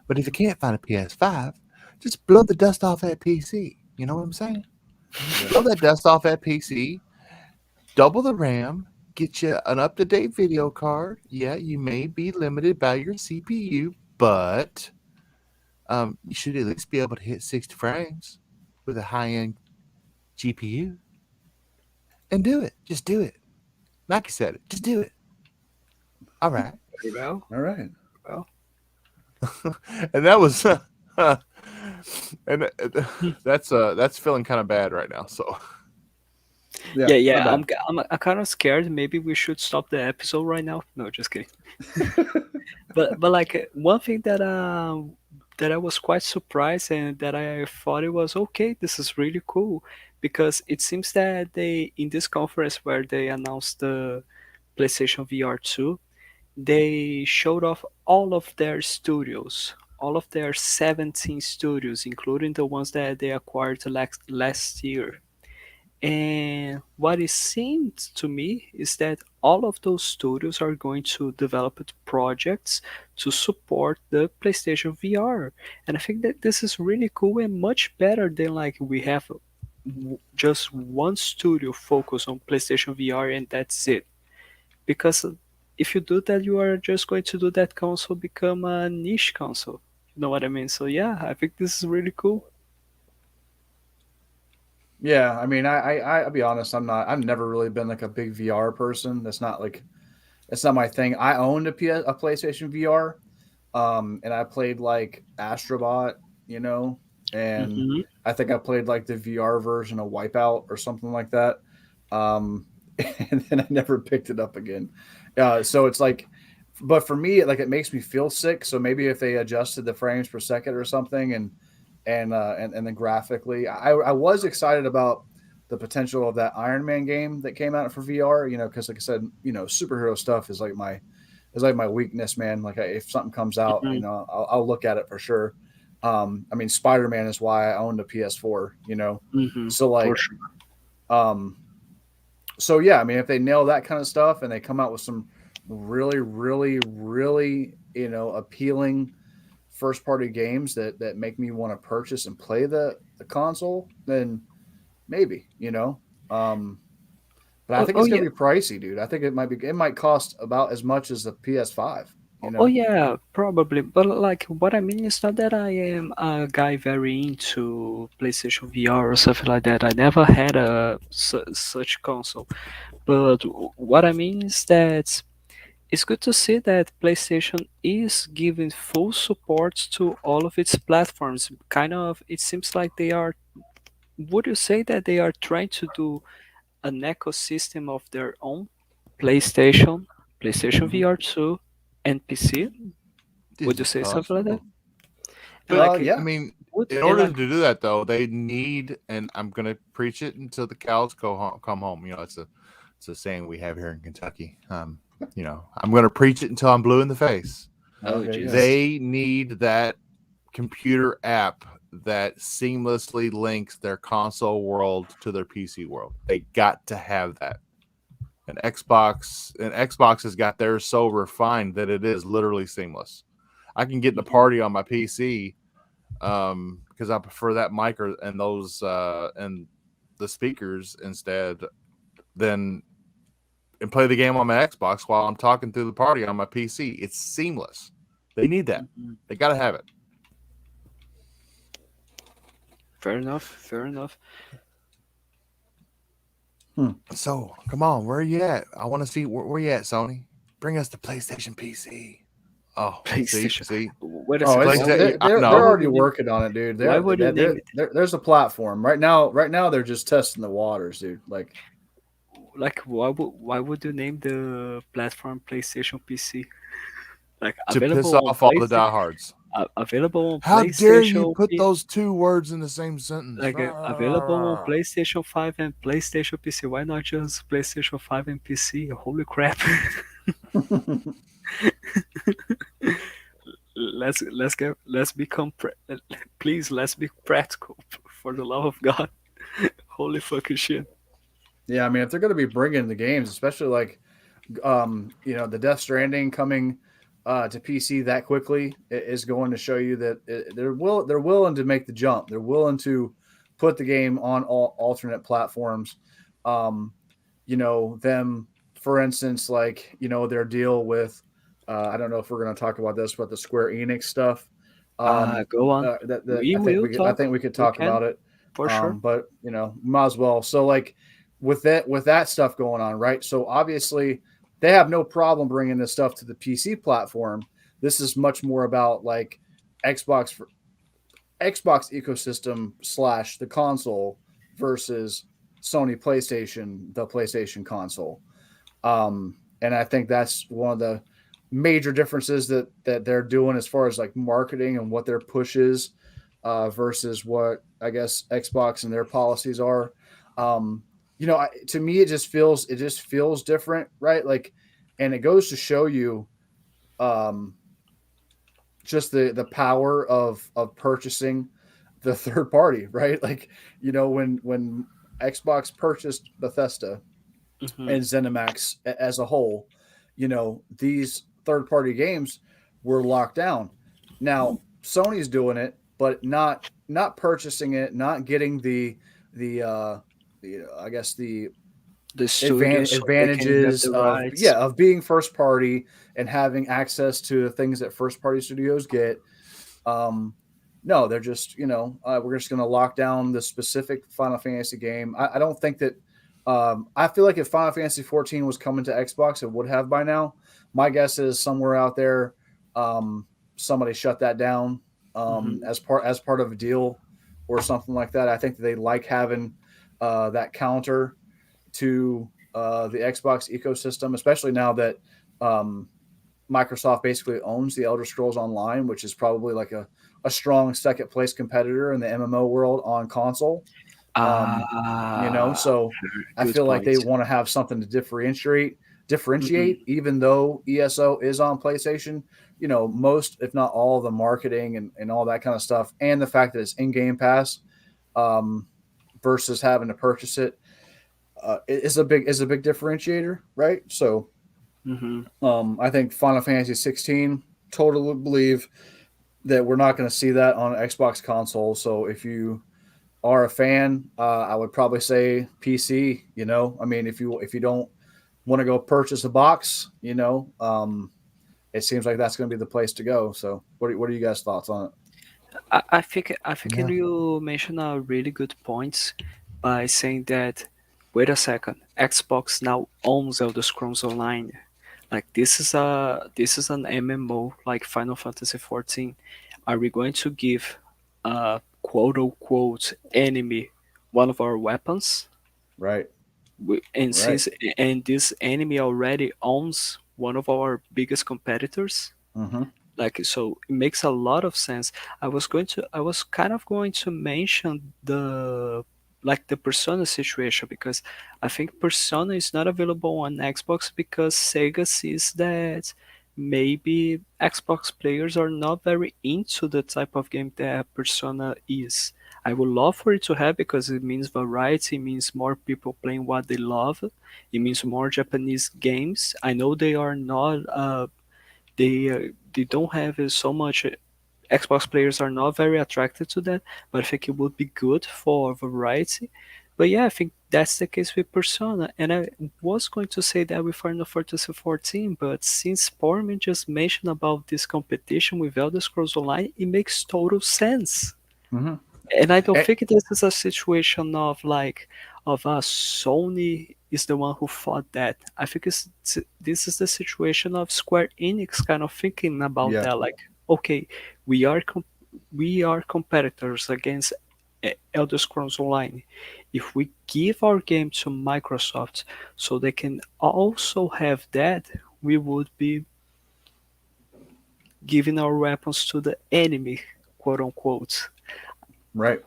Speaker 1: But if you can't find a PS5, just blow the dust off that PC. You know what I'm saying? Blow that dust off that PC, double the RAM, get you an up to date video card. Yeah, you may be limited by your CPU, but you should at least be able to hit 60 frames with a high end GPU and do it. Just do it. Nike said it. Just do it. All right.
Speaker 3: Very well.
Speaker 2: All right.
Speaker 3: Well,
Speaker 1: And that was, and that's feeling kind of bad right now. So
Speaker 3: yeah.
Speaker 2: not
Speaker 3: I'm kind of scared. Maybe we should stop the episode right now. No, just kidding.
Speaker 2: bad.
Speaker 3: But like one thing that I was quite surprised and that I thought it was okay. This is really cool because it seems that they in this conference where they announced the PlayStation VR 2, they showed off all of their studios, all of their 17 studios, including the ones that they acquired last year. And what it seemed to me is that all of those studios are going to develop projects to support the PlayStation VR. And I think that this is really cool and much better than like we have just one studio focus on PlayStation VR and that's it. Because if you do that, you are just going to do that console become a niche console. You know what I mean? So yeah, I think this is really cool.
Speaker 2: Yeah, I mean, I'll be honest. I've never really been like a big VR person. That's not my thing. I owned a PlayStation VR, and I played like Astrobot, you know, and
Speaker 3: Hmm.
Speaker 2: I think I played like the VR version of Wipeout or something like that. Um, and then I never picked it up again. So it's like, but for me, like it makes me feel sick. So maybe if they adjusted the frames per second or something, and then graphically, I was excited about the potential of that Iron Man game that came out for VR. You know, because like I said, you know, superhero stuff is like my weakness, man. Like if something comes out, you
Speaker 3: Hmm.
Speaker 2: know, I'll look at it for sure. I mean, Spider Man is why I owned a PS4. You know,
Speaker 3: Hmm.
Speaker 2: so
Speaker 3: For
Speaker 2: like,
Speaker 3: sure.
Speaker 2: um, so yeah, I mean, if they nail that kind of stuff and they come out with some really, really, really, you know, appealing first party games that make me want to purchase and play the console, then maybe, you know. Um, but I
Speaker 3: Oh,
Speaker 2: think
Speaker 3: oh
Speaker 2: it's gonna
Speaker 3: yeah.
Speaker 2: be pricey, dude. I think it might cost about as much as the PS5, you
Speaker 3: Oh
Speaker 2: know.
Speaker 3: yeah, probably. But like, what I mean is not that I am a guy very into PlayStation VR or something like that. I never had a such console. But what I mean is that it's good to see that PlayStation is giving full support to all of its platforms. Kind of, it seems like they are. Would you say that they are trying to do an ecosystem of their own? PlayStation, PlayStation
Speaker 2: Hmm.
Speaker 3: VR 2, and PC? Would
Speaker 1: this
Speaker 3: you
Speaker 1: is
Speaker 3: say something like that?
Speaker 1: possible.
Speaker 3: And
Speaker 1: But
Speaker 3: like,
Speaker 1: I
Speaker 2: Yeah.
Speaker 1: mean,
Speaker 3: would
Speaker 1: in
Speaker 3: and
Speaker 1: order to
Speaker 3: like,
Speaker 1: do that though, they need, and I'm gonna preach it until the cows come home. You know, it's a saying we have here in Kentucky. You know, I'm gonna preach it until I'm blue in the face.
Speaker 3: oh
Speaker 2: Okay, good.
Speaker 3: Jesus.
Speaker 1: They need that computer app that seamlessly links their console world to their PC world. They got to have that. And Xbox has got theirs so refined that it is literally seamless. I can get in a
Speaker 3: Mhm.
Speaker 1: party on my PC because I prefer that mic and those and the speakers instead than and play the game on my Xbox while I'm talking through the party on my PC. It's seamless. They need that.
Speaker 3: Mhm.
Speaker 1: They got to have it.
Speaker 3: Fair enough. Fair enough.
Speaker 2: Hmm.
Speaker 1: So come on, where are you at? I want to see where you at, Sony. Bring us the PlayStation PC. Oh, see,
Speaker 3: PlayStation.
Speaker 1: see,
Speaker 3: Wait a
Speaker 2: Oh,
Speaker 3: second.
Speaker 2: it's
Speaker 1: PlayStation. I
Speaker 3: Why
Speaker 2: they're
Speaker 1: know.
Speaker 3: would
Speaker 2: already
Speaker 3: you name?
Speaker 2: working on it, dude.
Speaker 3: Why would you name it?
Speaker 2: There's a platform right now. Right now, they're just testing the waters, dude. Like,
Speaker 3: Like, why would you name the platform PlayStation PC? Like
Speaker 1: To piss
Speaker 3: available on
Speaker 1: off all the
Speaker 3: PlayStation,
Speaker 1: diehards.
Speaker 3: available on
Speaker 1: How dare you
Speaker 3: PlayStation,
Speaker 1: put those two words in the same sentence?
Speaker 3: like available on PlayStation 5 and PlayStation PC. Why not just PlayStation 5 and PC? Holy crap! Let's become please let's be practical for the love of God. Holy fucking shit.
Speaker 2: yeah, I mean, if they're going to be bringing the games, especially like, you know, the Death Stranding coming, to PC that quickly is going to show you that they're willing to make the jump. They're willing to put the game on all alternate platforms. Um, them, for instance, like their deal with I don't know if we're going to talk about this, but the Square Enix stuff.
Speaker 3: Go on.
Speaker 2: That
Speaker 3: We will
Speaker 2: I
Speaker 3: talk.
Speaker 2: think we could
Speaker 3: We
Speaker 2: talk
Speaker 3: can,
Speaker 2: about it.
Speaker 3: for sure.
Speaker 2: But might as well. So like with that stuff going on, right? So obviously they have no problem bringing this stuff to the PC platform. This is much more about like Xbox for Xbox ecosystem / the console versus Sony PlayStation, the PlayStation console. And I think that's one of the major differences that they're doing as far as like marketing and what their push is versus what I guess Xbox and their policies are. To me, it just feels different, right? Like, and it goes to show you um, just the power of purchasing the third party, right? Like, when Xbox purchased Bethesda
Speaker 3: Hmm.
Speaker 2: and ZeniMax as a whole, these third party games were locked down. Now Sony's doing it, but not purchasing it, not getting the I guess the
Speaker 3: The studio, so they can get
Speaker 2: advantages
Speaker 3: the
Speaker 2: of
Speaker 3: rights.
Speaker 2: of being first party and having access to the things that first party studios get. um, no, they're just we're just going to lock down the specific Final Fantasy game. I don't think that. I feel like if Final Fantasy 14 was coming to Xbox, it would have by now. My guess is somewhere out there, somebody shut that down
Speaker 3: Hmm.
Speaker 2: as part of a deal or something like that. I think that they like having that counter to the Xbox ecosystem, especially now that um, Microsoft basically owns the Elder Scrolls Online, which is probably like a strong second place competitor in the MMO world on console. Um,
Speaker 3: Ah,
Speaker 2: so I
Speaker 3: good
Speaker 2: feel like
Speaker 3: point.
Speaker 2: they want to have something to
Speaker 3: Hmm.
Speaker 2: differentiate, even though ESO is on PlayStation. Most, if not all, of the marketing and all that kind of stuff, and the fact that it's in Game Pass um, versus having to purchase it is a big differentiator, right? So
Speaker 3: Hmm.
Speaker 2: I think Final Fantasy 16 totally believe that we're not going to see that on Xbox console. So if you are a fan, I would probably say PC. I mean, if you don't want to go purchase a box, it seems like that's going to be the place to go. So what are you guys' thoughts on it?
Speaker 3: I think
Speaker 1: Yeah.
Speaker 3: you mentioned a really good points by saying that, wait a second, Xbox now owns Elder Scrolls Online. Like this is an MMO like Final Fantasy 14. Are we going to give a quote unquote enemy one of our weapons?
Speaker 2: Right,
Speaker 3: And
Speaker 2: right.
Speaker 3: this enemy already owns one of our biggest competitors,
Speaker 2: Mm-hmm.
Speaker 3: like, so it makes a lot of sense. I was kind of going to mention the Persona situation, because I think Persona is not available on Xbox because Sega sees that maybe Xbox players are not very into the type of game that Persona is. I would love for it to have, because it means variety, it means more people playing what they love, it means more Japanese games. I know they are not they don't have so much. Xbox players are not very attracted to that, but I think it would be good for variety. But yeah, I think that's the case with Persona. And I was going to say that with Final Fantasy 14, but since Portman just mentioned about this competition with Elder Scrolls Online, it makes total sense.
Speaker 2: Mm-hmm.
Speaker 3: And I don't
Speaker 2: And,
Speaker 3: think this is a situation of like of a Sony is the one who fought that. I think this is the situation of Square Enix kind of thinking about
Speaker 2: yeah,
Speaker 3: that. Like, okay, we are we are competitors against Elder Scrolls Online. If we give our game to Microsoft so they can also have that, we would be giving our weapons to the enemy, quote unquote.
Speaker 2: right.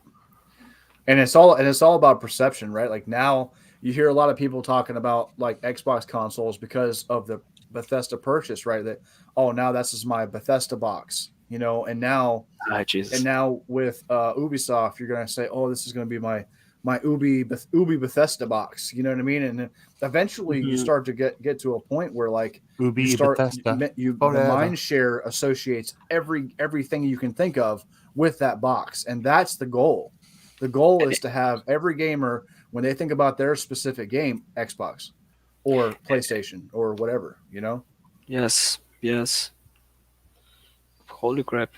Speaker 2: And it's all about perception, right? Like now you hear a lot of people talking about like Xbox consoles because of the Bethesda purchase, right? That, oh, now this is my Bethesda box, and now
Speaker 3: Ah,
Speaker 2: and
Speaker 3: Jesus.
Speaker 2: now with Ubisoft, you're gonna say, oh, this is gonna be my my Ubi Bethesda box. You know what I mean? And eventually, you
Speaker 3: Hmm.
Speaker 2: start to get to a point where like you
Speaker 1: Ubi
Speaker 2: start
Speaker 1: Bethesda
Speaker 2: the
Speaker 1: forever.
Speaker 2: mind share associates everything you can think of with that box, and that's the goal. The goal is to have every gamer, when they think about their specific game, Xbox or PlayStation or whatever. You know?
Speaker 3: Yes, yes. Holy crap.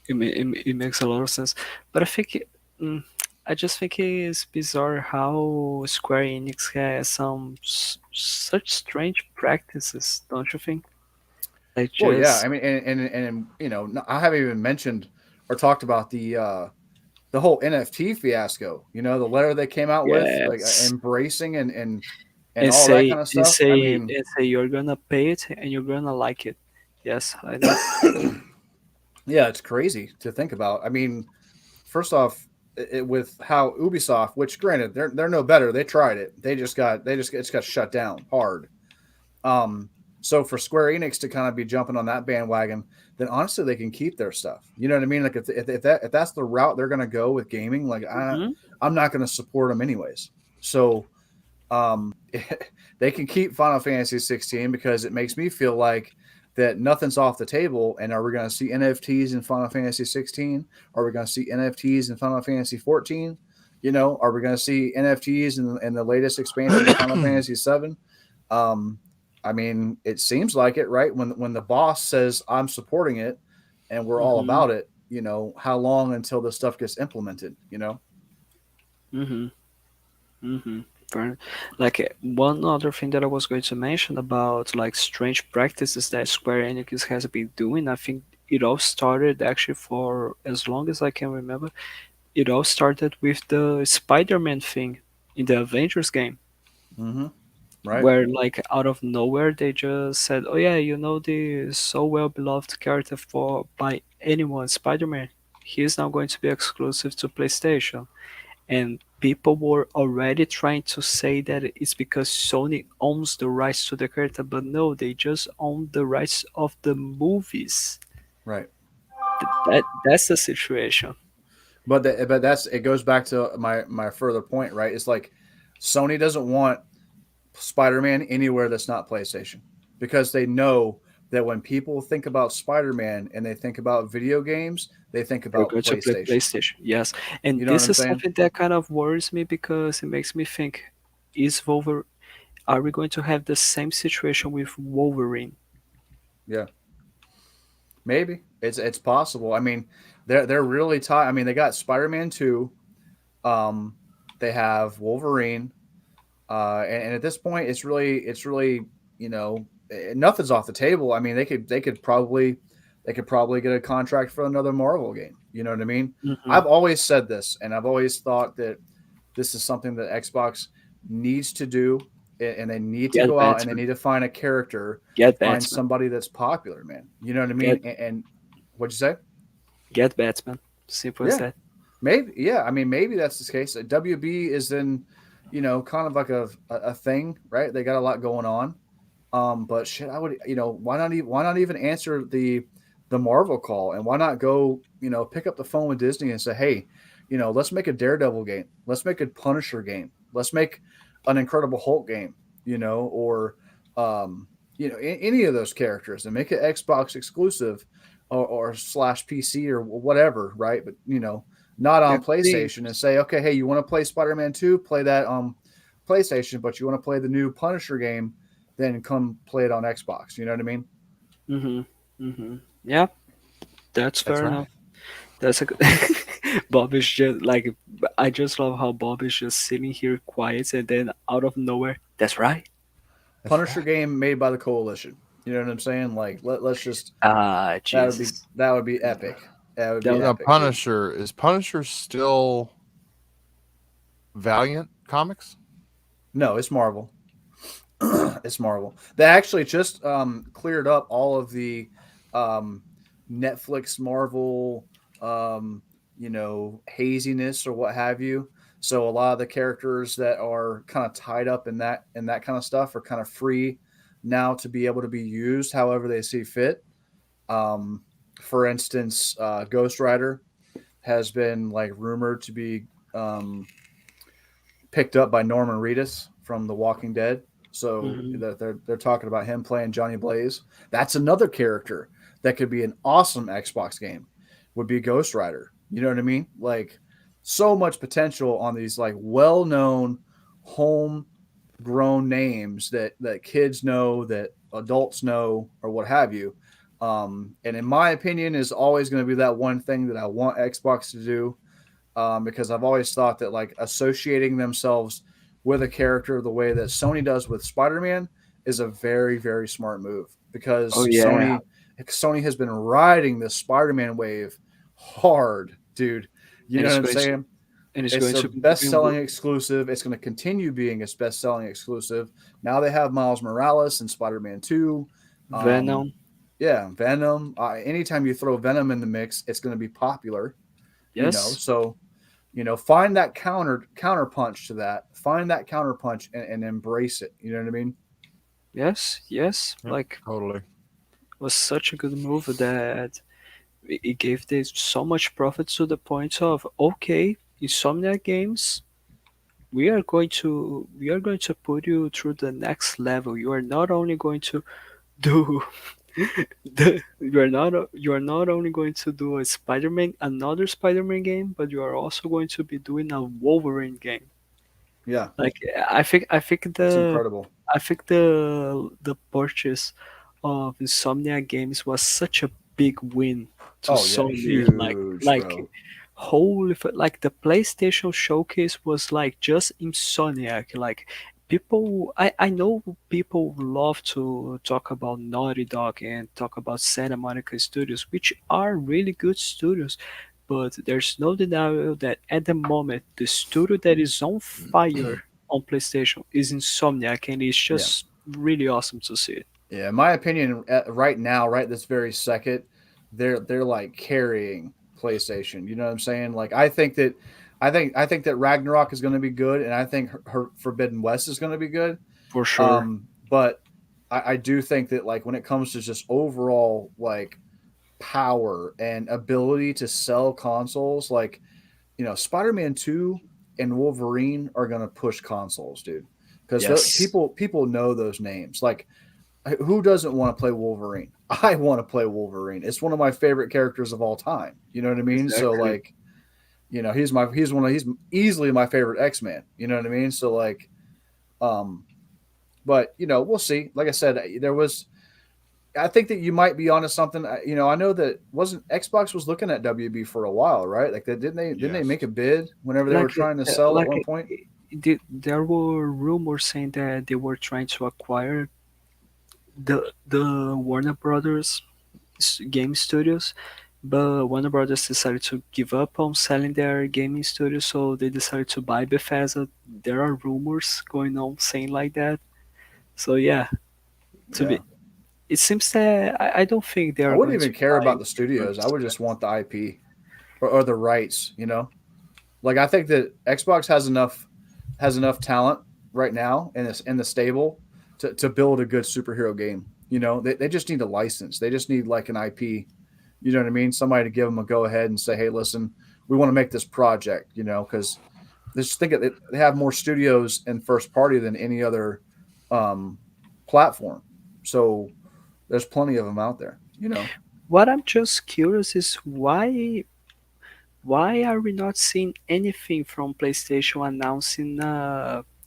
Speaker 3: It makes a lot of sense. But mm, I just think it is bizarre how Square Enix has some such strange practices, don't you think? Like
Speaker 2: Well, yeah.
Speaker 3: just
Speaker 2: I mean, and I haven't even mentioned or talked about the whole NFT fiasco. You know, the letter they came out with, like
Speaker 3: yes,
Speaker 2: embracing and all that kind of stuff. I mean,
Speaker 3: and say you're gonna pay it and you're gonna like it. Yes, I know.
Speaker 2: yeah, it's crazy to think about. I mean, first off, with how Ubisoft, which granted they're no better, they tried it, it's got shut down hard. Um, so for Square Enix to kind of be jumping on that bandwagon, then honestly they can keep their stuff. You know what I mean? Like if that's the route they're gonna go with gaming, like
Speaker 3: Hmm.
Speaker 2: I'm not gonna support them anyways. So they can keep Final Fantasy 16 because it makes me feel like that nothing's off the table. And are we going to see NFTs in Final Fantasy 16? Are we going to see NFTs in Final Fantasy 14? You know, are we going to see NFTs in the latest expansion of Final Fantasy 7? Um, I mean, it seems like it, right? When the boss says I'm supporting it and we're all
Speaker 3: Hmm.
Speaker 2: about it, you know, how long until the stuff gets implemented? You know?
Speaker 3: Hmm. Hmm. Like one other thing that I was going to mention about like strange practices that Square Enix has been doing, I think it all started actually for as long as I can remember. It all started with the Spider-Man thing in the Avengers game,
Speaker 2: Mm-hmm. Right.
Speaker 3: where like out of nowhere they just said, "Oh yeah, you know the so well beloved character for by anyone, Spider-Man. He is now going to be exclusive to PlayStation." And people were already trying to say that it's because Sony owns the rights to the character, but no, they just own the rights of the movies.
Speaker 2: Right.
Speaker 3: That's the situation.
Speaker 2: But that's it goes back to my further point, right? It's like Sony doesn't want Spider-Man anywhere that's not PlayStation because they know that when people think about Spider-Man and they think about video games, they think
Speaker 3: They're
Speaker 2: about
Speaker 3: going to play
Speaker 2: PlayStation.
Speaker 3: PlayStation, yes.
Speaker 2: You
Speaker 3: And
Speaker 2: know what
Speaker 3: this
Speaker 2: I'm
Speaker 3: is
Speaker 2: saying?
Speaker 3: something that kind of worries me because it makes me think: Is Wolver? Are we going to have the same situation with Wolverine?
Speaker 2: Yeah, maybe it's possible. I mean, they're really tight. I mean, they got Spider-Man 2. Um, they have Wolverine. And at this point, it's really nothing's off the table. I mean, they could probably get a contract for another Marvel game. You know what I mean?
Speaker 3: Hmm.
Speaker 2: I've always said this, and I've always thought that this is something that Xbox needs to do, and they need to
Speaker 3: Get
Speaker 2: go out and they
Speaker 3: Batman.
Speaker 2: need to find a character,
Speaker 3: Get
Speaker 2: find
Speaker 3: Batman.
Speaker 2: somebody that's popular, man. You know what I mean?
Speaker 3: Get
Speaker 2: And what'd you say?
Speaker 3: get Batman. Simple as
Speaker 2: Yeah,
Speaker 3: that.
Speaker 2: maybe. Yeah, I mean, maybe that's the case. WB is in, kind of like a thing, right? They got a lot going on. But shit, I would, why not even answer the Marvel call, and why not go, pick up the phone with Disney and say, hey, let's make a Daredevil game, let's make a Punisher game, let's make an Incredible Hulk game, or um, any of those characters, and make it Xbox exclusive, or slash PC or whatever, right? But not on
Speaker 3: And please,
Speaker 2: PlayStation, and say, okay, hey, you want to play Spider-Man 2? Play that PlayStation, but you want to play the new Punisher game, then come play it on Xbox. You know what I mean?
Speaker 3: mm-hmm, mm-hmm. Yeah, that's
Speaker 1: That's
Speaker 3: fair
Speaker 1: right.
Speaker 3: enough. That's a good. Bob is just like, I just love how Bob is just sitting here quiet and then out of nowhere, that's right.
Speaker 1: That's
Speaker 2: Punisher
Speaker 1: right.
Speaker 2: game made by the Coalition. You know what I'm saying? Like let's just
Speaker 3: Ah, Jesus.
Speaker 2: that would be epic. That would
Speaker 3: That
Speaker 2: be
Speaker 3: would,
Speaker 1: Now,
Speaker 2: epic, dude.
Speaker 1: Punisher is Punisher still Valiant Comics?
Speaker 2: No, it's Marvel. It's Marvel. They actually just cleared up all of the um, Netflix Marvel, haziness or what have you. So a lot of the characters that are kind of tied up in that kind of stuff are kind of free now to be able to be used however they see fit. Um, for instance, Ghost Rider has been like rumored to be um, picked up by Norman Reedus from The Walking Dead. So
Speaker 3: Hmm.
Speaker 2: they're talking about him playing Johnny Blaze. That's another character that could be an awesome Xbox game. Would be Ghost Rider. You know what I mean? Like so much potential on these like well-known homegrown names that kids know, that adults know, or what have you. And in my opinion, is always going to be that one thing that I want Xbox to do, because I've always thought that like associating themselves with a character the way that Sony does with Spider-Man is a very, very smart move,
Speaker 3: Oh
Speaker 2: because
Speaker 3: yeah,
Speaker 2: Sony has been riding this Spider-Man wave hard, dude. You
Speaker 3: and
Speaker 2: know what
Speaker 3: it's
Speaker 2: I'm
Speaker 3: going to
Speaker 2: saying?
Speaker 3: and it's
Speaker 2: It's
Speaker 3: going
Speaker 2: their
Speaker 3: to be
Speaker 2: best
Speaker 3: even
Speaker 2: selling exclusive. It's going to continue being its best selling exclusive. Now they have Miles Morales and Spider-Man 2. Um,
Speaker 3: Venom.
Speaker 2: yeah, Venom. Anytime you throw Venom in the mix, it's going to be popular,
Speaker 3: Yes,
Speaker 2: so find that counter punch to that. Find that counter punch and embrace it. You know what I mean?
Speaker 3: yes, yes.
Speaker 1: Yep,
Speaker 3: Like
Speaker 1: totally.
Speaker 3: was such a good move that it gave this so much profit to the point of okay, Insomniac Games, we are going to put you through the next level. You are not only going to do you are not only going to do another Spider-Man game, but you are also going to be doing a Wolverine game.
Speaker 2: Yeah,
Speaker 3: Like I think
Speaker 2: it's
Speaker 3: the
Speaker 2: incredible.
Speaker 3: I think the purchase of Insomnia Games was such a big win to
Speaker 2: Oh yeah,
Speaker 3: Sony.
Speaker 2: huge, bro.
Speaker 3: Like the PlayStation showcase was like just Insomniac. Like I know people love to talk about Naughty Dog and talk about Santa Monica Studios, which are really good studios. But there's no denial that at the moment the studio that is on fire on PlayStation is Insomniac, and it's
Speaker 2: Yeah,
Speaker 3: just really awesome to see it.
Speaker 2: yeah. In my opinion, right now, right this very second, they're like carrying PlayStation. You know what I'm saying? Like I think that Ragnarok is going to be good, and I think her Forbidden West is going to be good.
Speaker 3: For sure.
Speaker 2: But I do think that like when it comes to just overall like power and ability to sell consoles, like Spider-Man 2 and Wolverine are going to push consoles, dude. Because
Speaker 3: Yes.
Speaker 2: people know those names. Like, who doesn't want to play Wolverine? I want to play Wolverine. It's one of my favorite characters of all time. You know what I mean? So
Speaker 3: Exactly.
Speaker 2: like, he's easily my favorite X-Man. You know what I mean? So like, um, but we'll see. Like I said, there was. I think that you might be onto something. I know that wasn't Xbox was looking at WB for a while, right? Like, didn't they
Speaker 1: Yes.
Speaker 2: make a bid whenever they were
Speaker 3: Like,
Speaker 2: trying to sell at
Speaker 3: like
Speaker 2: one point?
Speaker 3: there were rumors saying that they were trying to acquire the Warner Brothers game studios, but Warner Brothers decided to give up on selling their gaming studio, so they decided to buy Bethesda. There are rumors going on saying like that. So yeah, to
Speaker 2: Yeah.
Speaker 3: be it seems that I don't think they
Speaker 2: I
Speaker 3: are
Speaker 2: wouldn't
Speaker 3: going to
Speaker 2: even
Speaker 3: be
Speaker 2: care about
Speaker 3: buying
Speaker 2: the
Speaker 3: different
Speaker 2: studios. I would just
Speaker 3: studios.
Speaker 2: want the IP or the rights. Like I think that Xbox has enough talent right now in the stable to build a good superhero game. They just need a license. They just need like an IP. You know what I mean? Somebody to give them a go ahead and say, hey, listen, we want to make this project. Because just think it, they have more studios in first party than any other um, platform. So there's plenty of them out there.
Speaker 3: What I'm just curious is why are we not seeing anything from PlayStation announcing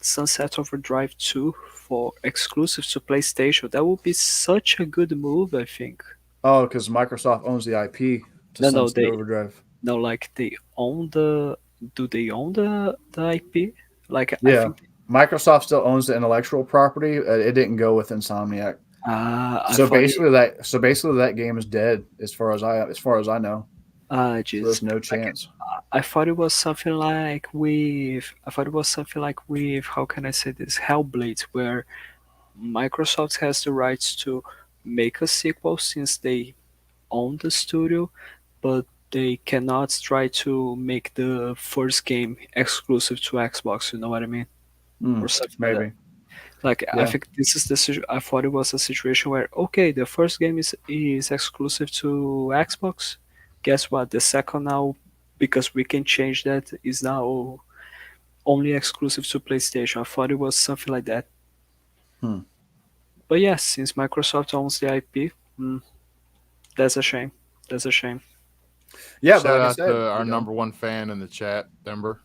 Speaker 3: Sunset Overdrive 2 for exclusive to PlayStation? That would be such a good move, I think.
Speaker 2: Oh, because Microsoft owns the IP to
Speaker 3: No, no,
Speaker 2: Sunset
Speaker 3: they
Speaker 2: Overdrive.
Speaker 3: no like they own the do they own the IP? Like I
Speaker 2: Yeah,
Speaker 3: think
Speaker 2: Microsoft still owns the intellectual property. It didn't go with Insomniac.
Speaker 3: I
Speaker 2: So
Speaker 3: thought it
Speaker 2: basically, that game is dead as far as I know. So
Speaker 3: just
Speaker 2: there's no
Speaker 3: like
Speaker 2: chance.
Speaker 3: I thought it was something like with how can I say this Hellblade, where Microsoft has the rights to make a sequel since they own the studio, but they cannot try to make the first game exclusive to Xbox. You know what I mean, or something like that.
Speaker 2: Maybe.
Speaker 3: Like I
Speaker 2: Yeah.
Speaker 3: think this is I thought it was a situation where okay, the first game is exclusive to Xbox. Guess what? The second now, because we can change that, is now only exclusive to PlayStation. I thought it was something like that.
Speaker 2: Hmm.
Speaker 3: But yes, since Microsoft owns the IP, that's a shame. That's a shame.
Speaker 2: Yeah, but
Speaker 1: Shout
Speaker 2: like I
Speaker 1: out to
Speaker 2: said,
Speaker 1: our number one fan in the chat, Denver.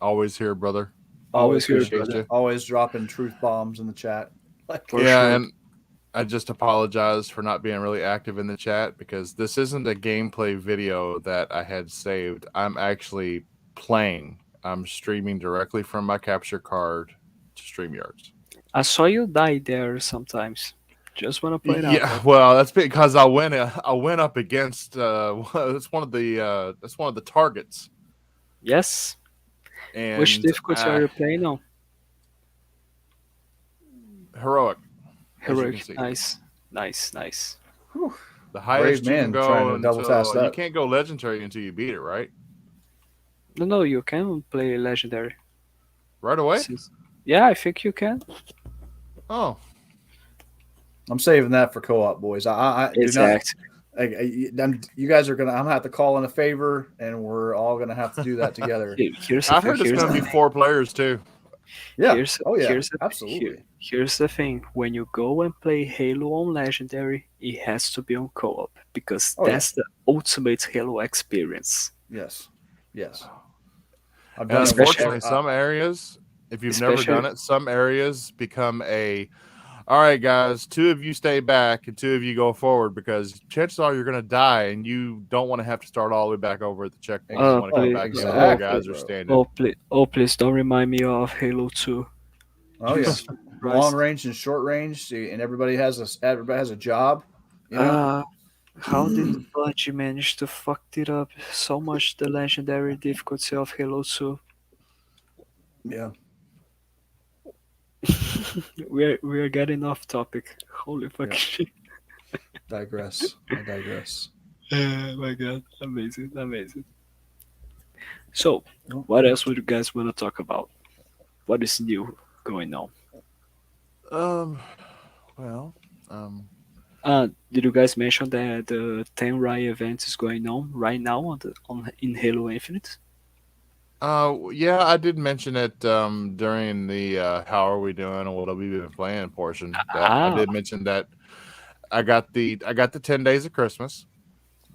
Speaker 1: Always here, brother.
Speaker 2: always
Speaker 3: Always here,
Speaker 2: here,
Speaker 1: Appreciate
Speaker 3: brother.
Speaker 1: you.
Speaker 2: always dropping truth bombs in the chat. Like,
Speaker 3: For
Speaker 1: Yeah,
Speaker 3: sure.
Speaker 1: and I just apologize for not being really active in the chat because this isn't a gameplay video that I had saved. I'm actually playing. I'm streaming directly from my capture card to StreamYards.
Speaker 3: I saw you die there sometimes. Just want to point out
Speaker 1: Yeah,
Speaker 3: that.
Speaker 1: well, that's because I went. I went up against. That's one of the. That's one of the targets,
Speaker 3: Yes. Which
Speaker 1: and
Speaker 3: difficulty are you playing on?
Speaker 1: heroic, as you can
Speaker 3: Heroic.
Speaker 1: see.
Speaker 3: Nice. Nice. Nice.
Speaker 2: whew,
Speaker 1: The
Speaker 2: brave
Speaker 1: highest you can
Speaker 2: man trying
Speaker 1: go
Speaker 2: to double task
Speaker 1: until you
Speaker 2: that.
Speaker 1: can't go legendary until you beat it, right?
Speaker 3: No, no, you can play legendary.
Speaker 1: Right away.
Speaker 3: Since yeah, I think you can.
Speaker 1: Oh,
Speaker 2: I'm saving that for co-op, boys. I do not.
Speaker 3: Exactly.
Speaker 2: You guys are gonna. I'm gonna have to call in a favor, and we're all gonna have to do that together.
Speaker 3: Here's the
Speaker 1: I
Speaker 3: thing.
Speaker 1: heard it's going to be 4 players too.
Speaker 2: Yeah.
Speaker 3: Here's
Speaker 2: Oh yeah.
Speaker 3: here's the
Speaker 2: Absolutely.
Speaker 3: here's the thing. When you go and play Halo on Legendary, it has to be on co-op because
Speaker 2: Oh yeah.
Speaker 3: that's the ultimate Halo experience.
Speaker 2: Yes. Yes. I've
Speaker 1: And
Speaker 2: done it with.
Speaker 3: Especially,
Speaker 1: unfortunately, some areas, if you've never
Speaker 3: especially.
Speaker 1: done it, some areas become a. All right, guys, 2 of you stay back and 2 of you go forward because chances are you're going to die and you don't want to have to start all the way back over at the checkpoint. You want to come
Speaker 3: Please,
Speaker 1: back in where your
Speaker 2: Exactly,
Speaker 1: guys are
Speaker 2: bro.
Speaker 1: standing.
Speaker 3: oh please, don't remind me of Halo 2.
Speaker 2: Oh yeah.
Speaker 3: Jesus
Speaker 2: Long
Speaker 3: Christ.
Speaker 2: range and short range, and everybody has a job. You know.
Speaker 3: How did Bungie manage to fuck it up so much? The legendary difficulty of Halo 2.
Speaker 2: Yeah.
Speaker 3: We're getting off topic. Holy fucking
Speaker 2: Yeah.
Speaker 3: shit.
Speaker 2: Digress. I digress.
Speaker 3: Oh my god, amazing, amazing. So,
Speaker 2: Oh.
Speaker 3: what else would you guys want to talk about? What is new going on?
Speaker 1: Um, well,
Speaker 3: Did you guys mention that the 10 Rai event is going on right now on in Halo Infinite?
Speaker 1: yeah, I did mention it during the how are we doing and what have we been playing portion. That I
Speaker 3: Ah,
Speaker 1: did mention that I got the 10 days of Christmas.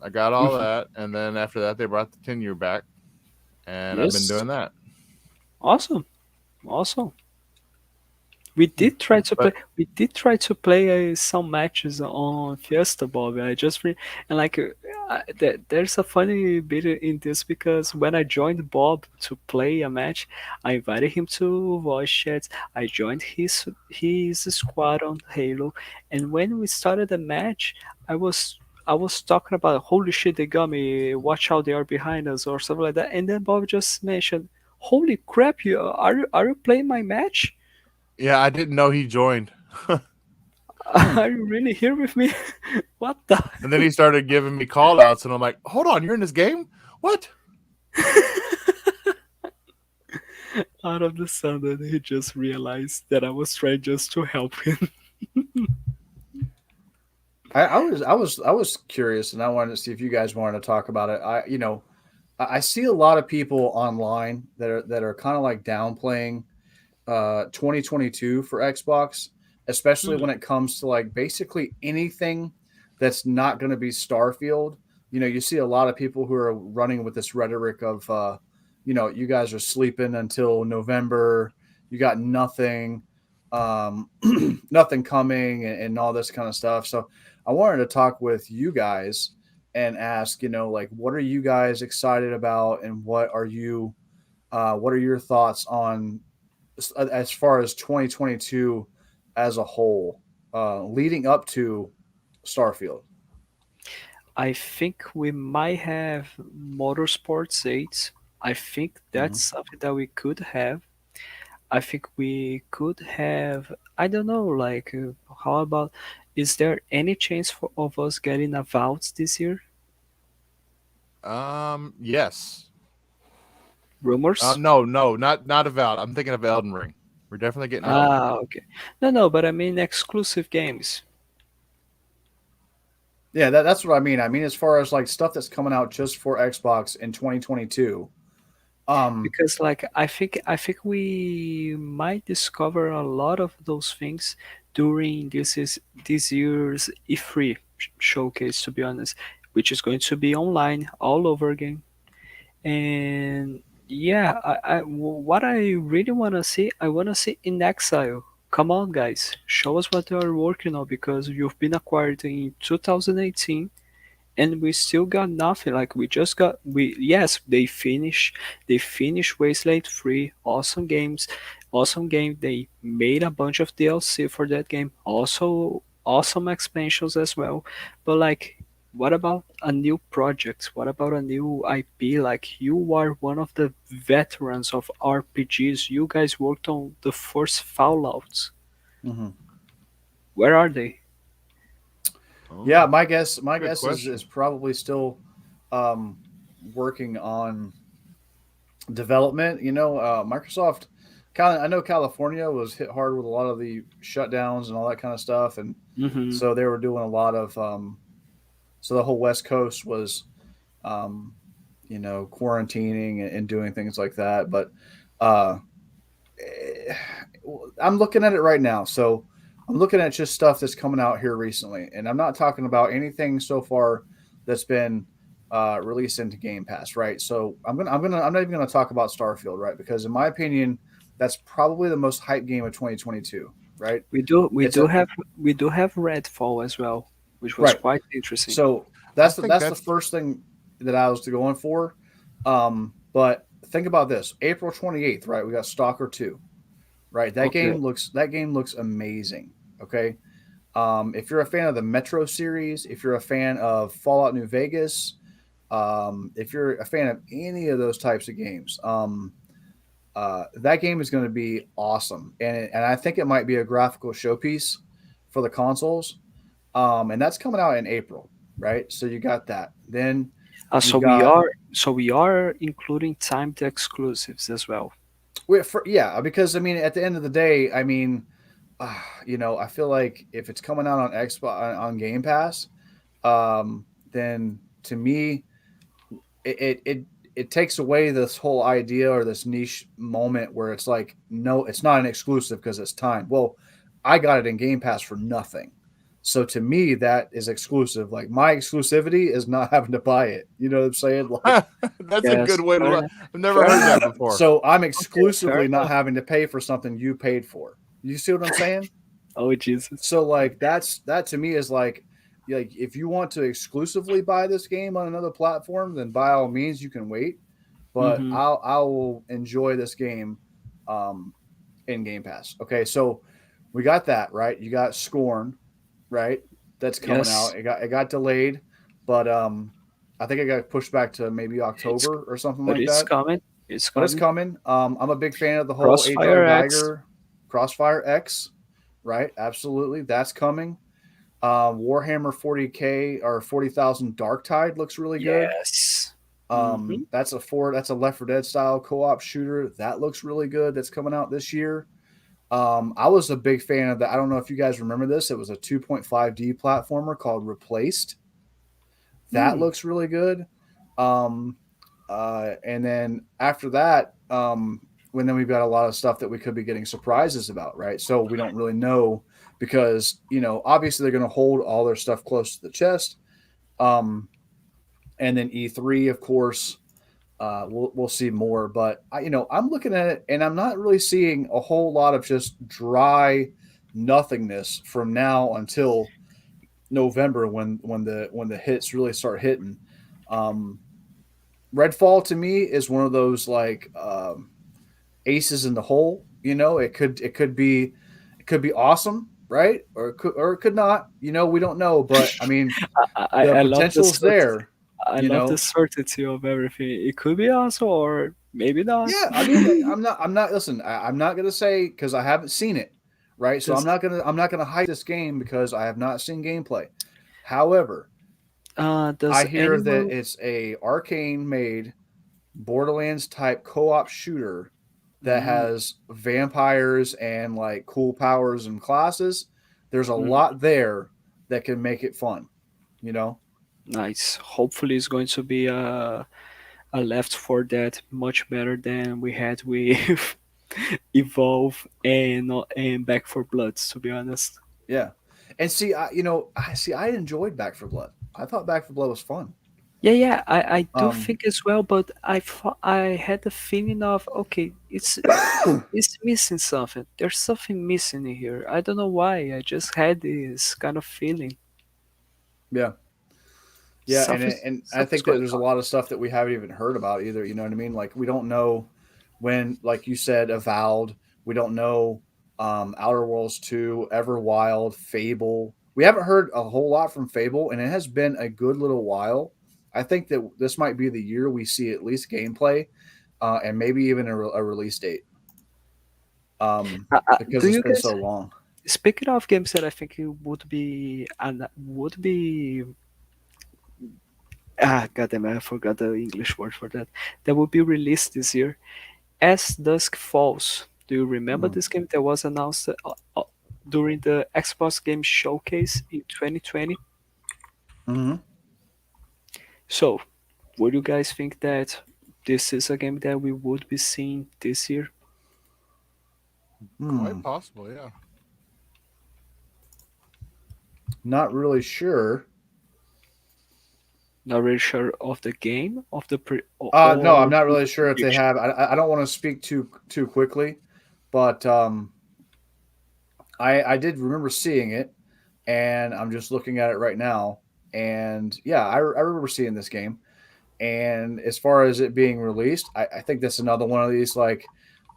Speaker 1: I got all
Speaker 3: mhm.
Speaker 1: that, and then after that they brought the 10 year back, and I've been
Speaker 3: Yes,
Speaker 1: doing that.
Speaker 3: awesome, awesome. We
Speaker 2: Hmm.
Speaker 3: did try to play.
Speaker 1: But
Speaker 3: We did try to play some matches on Fiesta, Bob. And like there's a funny bit in this because when I joined Bob to play a match, I invited him to voice chats. I joined his squad on Halo, and when we started the match, I was talking about holy shit they got me. Watch out, they are behind us or something like that. And then Bob just mentioned, "Holy crap! Are you playing my match?"
Speaker 1: yeah, I didn't know he joined.
Speaker 2: Hmm.
Speaker 3: Are you really here with me? What the?
Speaker 1: And then he started giving me call outs, and I'm like, hold on, you're in this game? What?
Speaker 3: Out of the sudden, he just realized that I was trying just to help him.
Speaker 2: I was curious, and I wanted to see if you guys wanted to talk about it. I see a lot of people online that are kind of like downplaying 2022 for Xbox, especially
Speaker 3: Hmm.
Speaker 2: when it comes to like basically anything that's not going to be Starfield. You see a lot of people who are running with this rhetoric of, you guys are sleeping until November. You got nothing, nothing coming, and all this kind of stuff. So I wanted to talk with you guys and ask, like, what are you guys excited about, and what are your thoughts on as far as 2022 as a whole, leading up to Starfield?
Speaker 3: I think we might have Motorsports 8. I think
Speaker 2: Mm-hmm.
Speaker 3: that's something that we could have. I think we could have. I don't know. Like, how about? Is there any chance of us getting a Vault this year?
Speaker 1: Yes.
Speaker 3: Rumors?
Speaker 1: No, no, not Avowed. I'm thinking of Elden Ring. We're definitely getting Elden Ring.
Speaker 3: Okay. No, no, but I mean exclusive games.
Speaker 2: Yeah, that's what I mean. I mean, as far as like stuff that's coming out just for Xbox in 2022, Um,
Speaker 3: because like I think we might discover a lot of those things during this year's E3 showcase, to be honest, which is going to be online all over again. And yeah, what I really want to see, I want to see In Exile. Come on, guys, show us what you are working on, because you've been acquired in 2018 and we still got nothing. Like we just got we yes, they finished Wasteland 3, awesome game. They made a bunch of DLC for that game, also awesome expansions as well. But like, what about a new project? What about a new IP? Like, you are one of the veterans of RPGs. You guys worked on the first Fallouts.
Speaker 2: mhm.
Speaker 3: Where are they?
Speaker 2: Yeah,
Speaker 1: Oh,
Speaker 2: my guess
Speaker 1: good
Speaker 2: is
Speaker 1: question.
Speaker 2: probably still um, working on development. Microsoft. I know California was hit hard with a lot of the shutdowns and all that kind of stuff, and
Speaker 3: Mm-hmm.
Speaker 2: so they were doing a lot of. So the whole West Coast was, um, quarantining and doing things like that. But uh, eh, I'm looking at it right now. So I'm looking at just stuff that's coming out here recently, and I'm not talking about anything so far that's been released into Game Pass, right? So I'm not even gonna talk about Starfield, right? Because in my opinion, that's probably the most hyped game of 2022, right?
Speaker 3: We do we
Speaker 2: It's
Speaker 3: do
Speaker 2: a
Speaker 3: have we do have Redfall as well, which was
Speaker 2: right.
Speaker 3: quite interesting.
Speaker 2: So
Speaker 1: I
Speaker 2: that's the,
Speaker 1: think
Speaker 2: that's the
Speaker 1: that's
Speaker 2: first thing that I was going for. But think about this: April 28th, right? We got Stalker 2, right? That
Speaker 3: Okay.
Speaker 2: game looks amazing. Okay. If you're a fan of the Metro series, if you're a fan of Fallout New Vegas, if you're a fan of any of those types of games, that game is going to be awesome, and I think it might be a graphical showpiece for the consoles. And that's coming out in April, right? So you got that. Then
Speaker 3: Uh, so
Speaker 2: you've
Speaker 3: we
Speaker 2: got
Speaker 3: are so we are including timed exclusives as well.
Speaker 2: yeah, because I mean, at the end of the day, I mean, I feel like if it's coming out on Xbox on Game Pass, then to me, it takes away this whole idea or this niche moment where it's like, no, it's not an exclusive because it's time. Well, I got it in Game Pass for nothing. So to me, that is exclusive. Like my exclusivity is not having to buy it. You know what I'm saying? Like,
Speaker 1: that's a good
Speaker 3: Yes,
Speaker 1: way to
Speaker 3: fair
Speaker 1: look.
Speaker 3: enough.
Speaker 1: I've never
Speaker 3: Fair
Speaker 1: heard
Speaker 3: enough.
Speaker 1: that before.
Speaker 2: so I'm
Speaker 3: Okay, fair
Speaker 2: exclusively not
Speaker 3: enough.
Speaker 2: having to pay for something you paid for. You see what I'm saying?
Speaker 3: Oh Jesus.
Speaker 2: So like that to me is like if you want to exclusively buy this game on another platform, then by all means you can wait. But
Speaker 3: Mm-hmm.
Speaker 2: I will enjoy this game um, in Game Pass. Okay, so we got that right. You got Scorn, right? That's coming out.
Speaker 3: Yes,
Speaker 2: It got delayed, but I think it got pushed back to maybe
Speaker 3: it's
Speaker 2: October or something
Speaker 3: but
Speaker 2: like
Speaker 3: it's
Speaker 2: that.
Speaker 3: coming. It's
Speaker 2: But it's
Speaker 3: coming.
Speaker 2: coming. I'm a big fan of the whole HR
Speaker 3: Crossfire X.
Speaker 2: Geiger Crossfire X, right? Absolutely, that's coming. Warhammer 40K or 40,000 Dark Tide looks really good.
Speaker 3: Yes. Mm-hmm.
Speaker 2: That's a Left 4 Dead style co-op shooter that looks really good. That's coming out this year. I was a big fan of that. I don't know if you guys remember this. It was a 2.5D platformer called Replaced. That
Speaker 3: Hmm.
Speaker 2: looks really good. Um, and then after that, when then we've got a lot of stuff that we could be getting surprises about, right? So we don't really know because obviously they're going to hold all their stuff close to the chest. Um, and then E3, of course, we'll see more. But I'm looking at it and I'm not really seeing a whole lot of just dry nothingness from now until November when the hits really start hitting. Um, Redfall to me is one of those like aces in the hole. It could be awesome, right? Or it could not. We don't know. But I mean, the
Speaker 3: I love the
Speaker 2: potential's there.
Speaker 3: I
Speaker 2: You
Speaker 3: love the
Speaker 2: know,
Speaker 3: certainty of everything. It could be awesome or maybe not.
Speaker 2: yeah. I mean, I'm not. Listen, I'm not gonna say because I haven't seen it, right? So I'm
Speaker 3: Does
Speaker 2: not gonna hype this game because I have not seen gameplay. However,
Speaker 3: does
Speaker 2: I hear that
Speaker 3: anyone
Speaker 2: it's a arcane made Borderlands type co-op shooter that
Speaker 3: mm,
Speaker 2: has vampires and like cool powers and classes. There's a
Speaker 3: mm,
Speaker 2: lot there that can make it fun, you know?
Speaker 3: nice. Hopefully it's going to be a Left 4 Dead much better than we had with Evolve and Back for Bloods, to be honest.
Speaker 2: Yeah, and see, I enjoyed Back for Blood. I thought Back for Blood was fun.
Speaker 3: Yeah, yeah, I do
Speaker 2: Um,
Speaker 3: think as well, but I had the feeling of okay, it's missing something. There's something missing in here. I don't know why. I just had this kind of feeling.
Speaker 2: yeah, yeah, and
Speaker 3: Something
Speaker 2: I
Speaker 3: something's
Speaker 2: think that
Speaker 3: going
Speaker 2: there's a
Speaker 3: on.
Speaker 2: lot of stuff that we haven't even heard about either. You know what I mean? Like we don't know when, like you said, Avowed. We don't know Outer Worlds 2, Everwild, Fable. We haven't heard a whole lot from Fable, and it has been a good little while. I think that this might be the year we see at least gameplay, and maybe even a release date, because
Speaker 3: Do
Speaker 2: it's
Speaker 3: you
Speaker 2: been
Speaker 3: guys
Speaker 2: so long.
Speaker 3: speaking of games that I think it would be goddamn, I forgot the English word for that. That would be released this year. As Dusk Falls. Do you remember
Speaker 2: Mm.
Speaker 3: this game that was announced during the Xbox Game Showcase in 2020?
Speaker 2: Mm-hmm.
Speaker 3: So, would you guys think that this is a game that we would be seeing this year?
Speaker 1: Quite
Speaker 2: Hmm.
Speaker 1: possible, yeah.
Speaker 2: Not really sure.
Speaker 3: Not really sure of the game, of the
Speaker 2: No, I'm
Speaker 3: or
Speaker 2: not
Speaker 3: the
Speaker 2: really sure if they
Speaker 3: prediction.
Speaker 2: have. I don't want to speak too quickly, but I did remember seeing it, and I'm just looking at it right now. And yeah, I remember seeing this game. And as far as it being released, I think that's another one of these like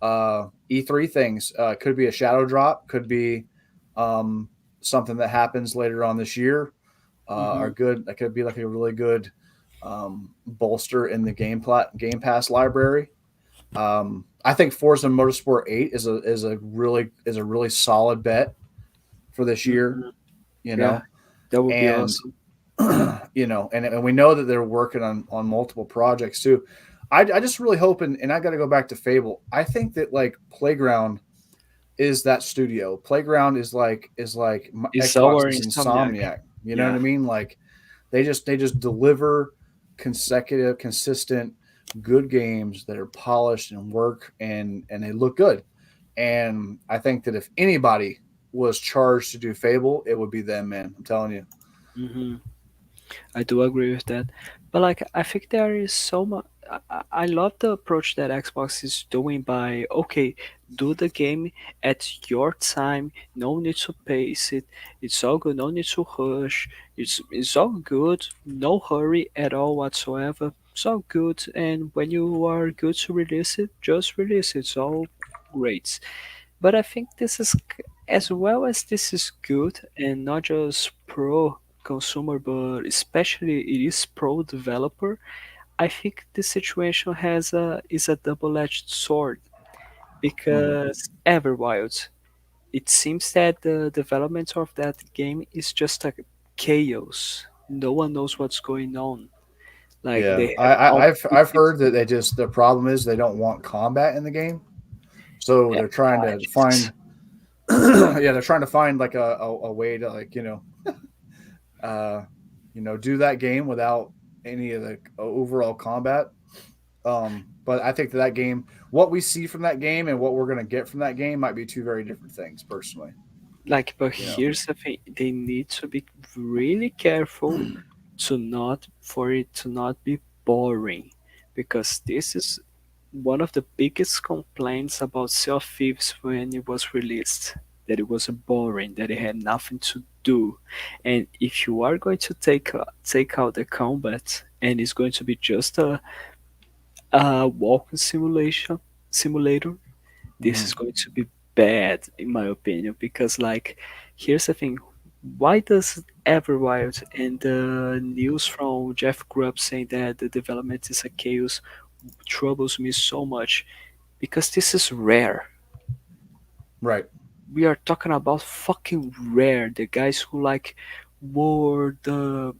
Speaker 2: E3 things. Could be a shadow drop, could be um, something that happens later on this year.
Speaker 3: Hmm.
Speaker 2: Are good. That could be like a really good bolster in the Game Pass library. I think Forza Motorsport 8 is a really solid bet for this year.
Speaker 3: Hmm.
Speaker 2: You
Speaker 3: Yeah,
Speaker 2: know,
Speaker 3: that would be
Speaker 2: and
Speaker 3: awesome.
Speaker 2: and we know that they're working on multiple projects too. I just really hope, and I got to go back to Fable. I think that like Playground is that studio. Playground is like
Speaker 3: It's our
Speaker 2: Xbox's
Speaker 3: Insomniac.
Speaker 2: Insomniac. You know what
Speaker 3: Yeah.
Speaker 2: I mean? Like they just deliver consecutive, consistent, good games that are polished and work and they look good. And I think that if anybody was charged to do Fable, it would be them, man. I'm telling you.
Speaker 3: Hmm. I do agree with that. But like I think there is so much I love the approach that Xbox is doing by okay, do the game at your time, no need to pace it. It's all good, no need to rush. It's all good, no hurry at all whatsoever. It's all good and when you are good to release it, just release it. It's all great. But I think this is as well as this is good and not just pro consumer, but especially it is pro developer. I think the situation has a is a double-edged sword
Speaker 2: Mm.
Speaker 3: because Everwild, it seems that the development of that game is just a chaos. No one knows what's going on. Like
Speaker 2: Yeah,
Speaker 3: they have all
Speaker 2: I've
Speaker 3: these
Speaker 2: heard that they just the problem is they don't want combat in the game, so they're trying to
Speaker 3: Jesus.
Speaker 2: find yeah they're trying to find like a way to like uh do that game without any of the overall combat. But I think that game, what we see from that game and what we're gonna get from that game, might be two very different things. Personally,
Speaker 3: Like, but
Speaker 2: you know.
Speaker 3: here's the thing: they need to be really careful to not for it to not be boring, because this is one of the biggest complaints about Sea of Thieves when it was released. That it was boring, that it had nothing to do, and if you are going to take out the combat, and it's going to be just a walking simulator, this
Speaker 2: Mm-hmm.
Speaker 3: is going to be bad in my opinion because like here's the thing, why does Everwild and the news from Jeff Grubb saying that the development is a chaos troubles me so much? Because this is rare.
Speaker 2: Right.
Speaker 3: We are talking about fucking rare, the guys who like were the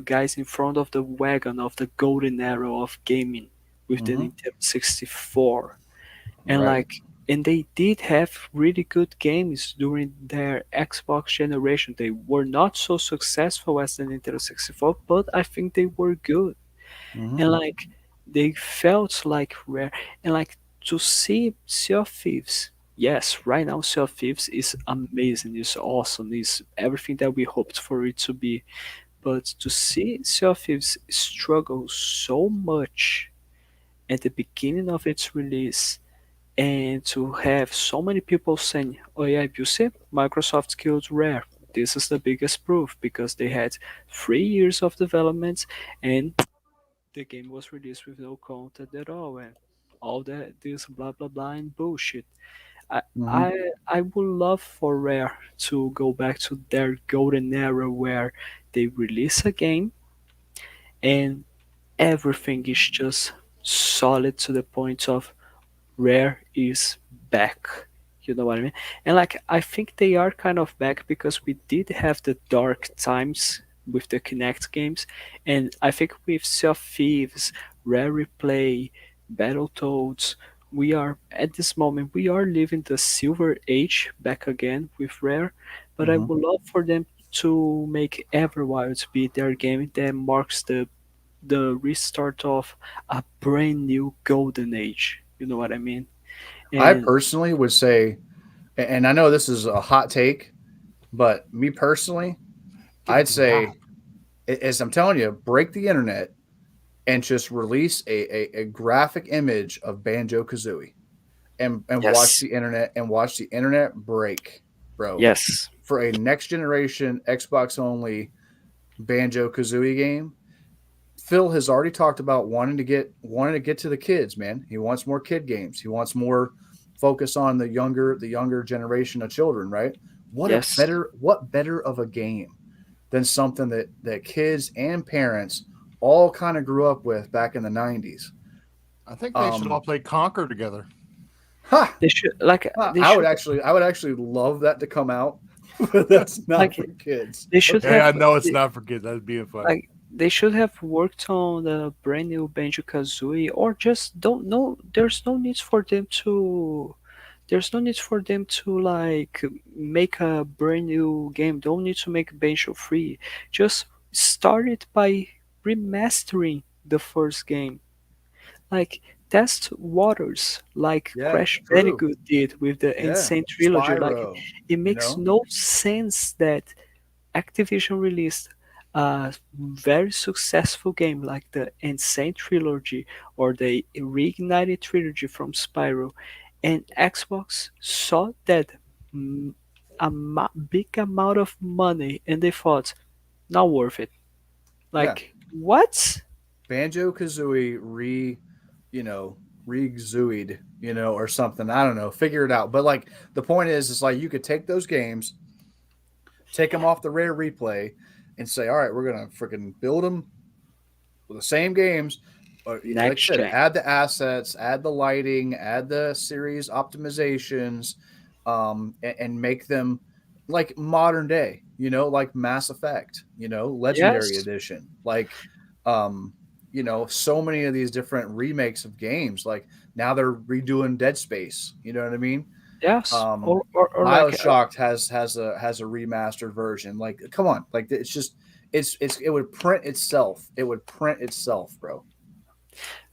Speaker 3: guys in front of the wagon of the golden era of gaming with the
Speaker 2: Mm-hmm.
Speaker 3: Nintendo 64. And
Speaker 2: Right.
Speaker 3: like and they did have really good games during their Xbox generation. They were not so successful as the Nintendo 64, but I think they were good.
Speaker 2: Hmm.
Speaker 3: and like they felt like rare, and like to see Sea of Thieves. Yes, right now Sea of Thieves is amazing, it's awesome, it's everything that we hoped for it to be. But to see Sea of Thieves struggle so much at the beginning of its release, and to have so many people saying, "Oh yeah, you see, Microsoft killed Rare. This is the biggest proof because they had 3 years of development and the game was released with no content at all, and all that this blah blah blah and bullshit." I
Speaker 2: Hmm.
Speaker 3: I I would love for Rare to go back to their golden era where they release a game and everything is just solid to the point of Rare is back. You know what I mean? And like I think they are kind of back because we did have the dark times with the Kinect games, and I think with Sea of Thieves, Rare Replay, Battletoads, we are at this moment we are living the silver age back again with Rare. But I
Speaker 2: Hmm.
Speaker 3: would love for them to make Everwild be their game that marks the restart of a brand new golden age. You know what I mean?
Speaker 2: I
Speaker 3: And
Speaker 2: personally would say, and I know this is a hot take, but me personally,
Speaker 1: Give it
Speaker 2: I'd
Speaker 1: to me hot.
Speaker 2: say, as I'm telling you, break the internet and just release a graphic image of Banjo Kazooie, and watch
Speaker 3: yes,
Speaker 2: the internet and watch the internet break, bro,
Speaker 3: yes,
Speaker 2: for a next generation Xbox only Banjo Kazooie game. Phil has already talked about wanting to get to the kids, man. He wants more kid games. He wants more focus on the younger generation of children, right?
Speaker 3: yes,
Speaker 2: What better of a game than something that kids and parents all kind of grew up with back in the 90s.
Speaker 1: I think they should all
Speaker 2: Um
Speaker 1: play Conquer together.
Speaker 2: ha,
Speaker 3: they should like they
Speaker 2: I would
Speaker 3: should
Speaker 2: actually love that to come out, but that's not
Speaker 3: like
Speaker 2: for kids.
Speaker 3: they should
Speaker 1: Okay,
Speaker 3: have
Speaker 1: I know it's not for kids. That's being funny.
Speaker 3: like they should have worked on a brand new Banjo Kazooie, or just don't know. There's no need for them to like make a brand new game. Don't need to make Banjo free. Just start it by remastering the first game. Like test waters, like
Speaker 2: Yeah,
Speaker 3: Crash
Speaker 2: true.
Speaker 3: Bandicoot did with the
Speaker 2: Yeah,
Speaker 3: Insane Trilogy. Like
Speaker 2: Spyro,
Speaker 3: it
Speaker 2: you
Speaker 3: makes
Speaker 2: know?
Speaker 3: no sense that Activision released a very successful game like the Insane Trilogy or the Reignited Trilogy from Spyro, and Xbox saw that mm, big amount of money and they thought, not worth it.
Speaker 2: Yeah.
Speaker 3: Like, what?
Speaker 2: Banjo Kazooie you know, re-zooied, or something. I don't know. Figure it out. But like the point is, it's like you could take those games, take them off the Rare Replay, and say, all right, we're gonna freaking build them with the same games. Or like
Speaker 3: Next
Speaker 2: I said,
Speaker 3: gen.
Speaker 2: add the assets, add the lighting, add the series optimizations, and make them like modern day. Like Mass Effect. Legendary
Speaker 3: Yes,
Speaker 2: Edition. Like, um, so many of these different remakes of games. Like now they're redoing Dead Space. You know what I mean?
Speaker 3: yes.
Speaker 2: Um,
Speaker 3: Or like,
Speaker 2: BioShock has a remastered version. Like, come on, like it's just it would print itself. It would print itself, bro.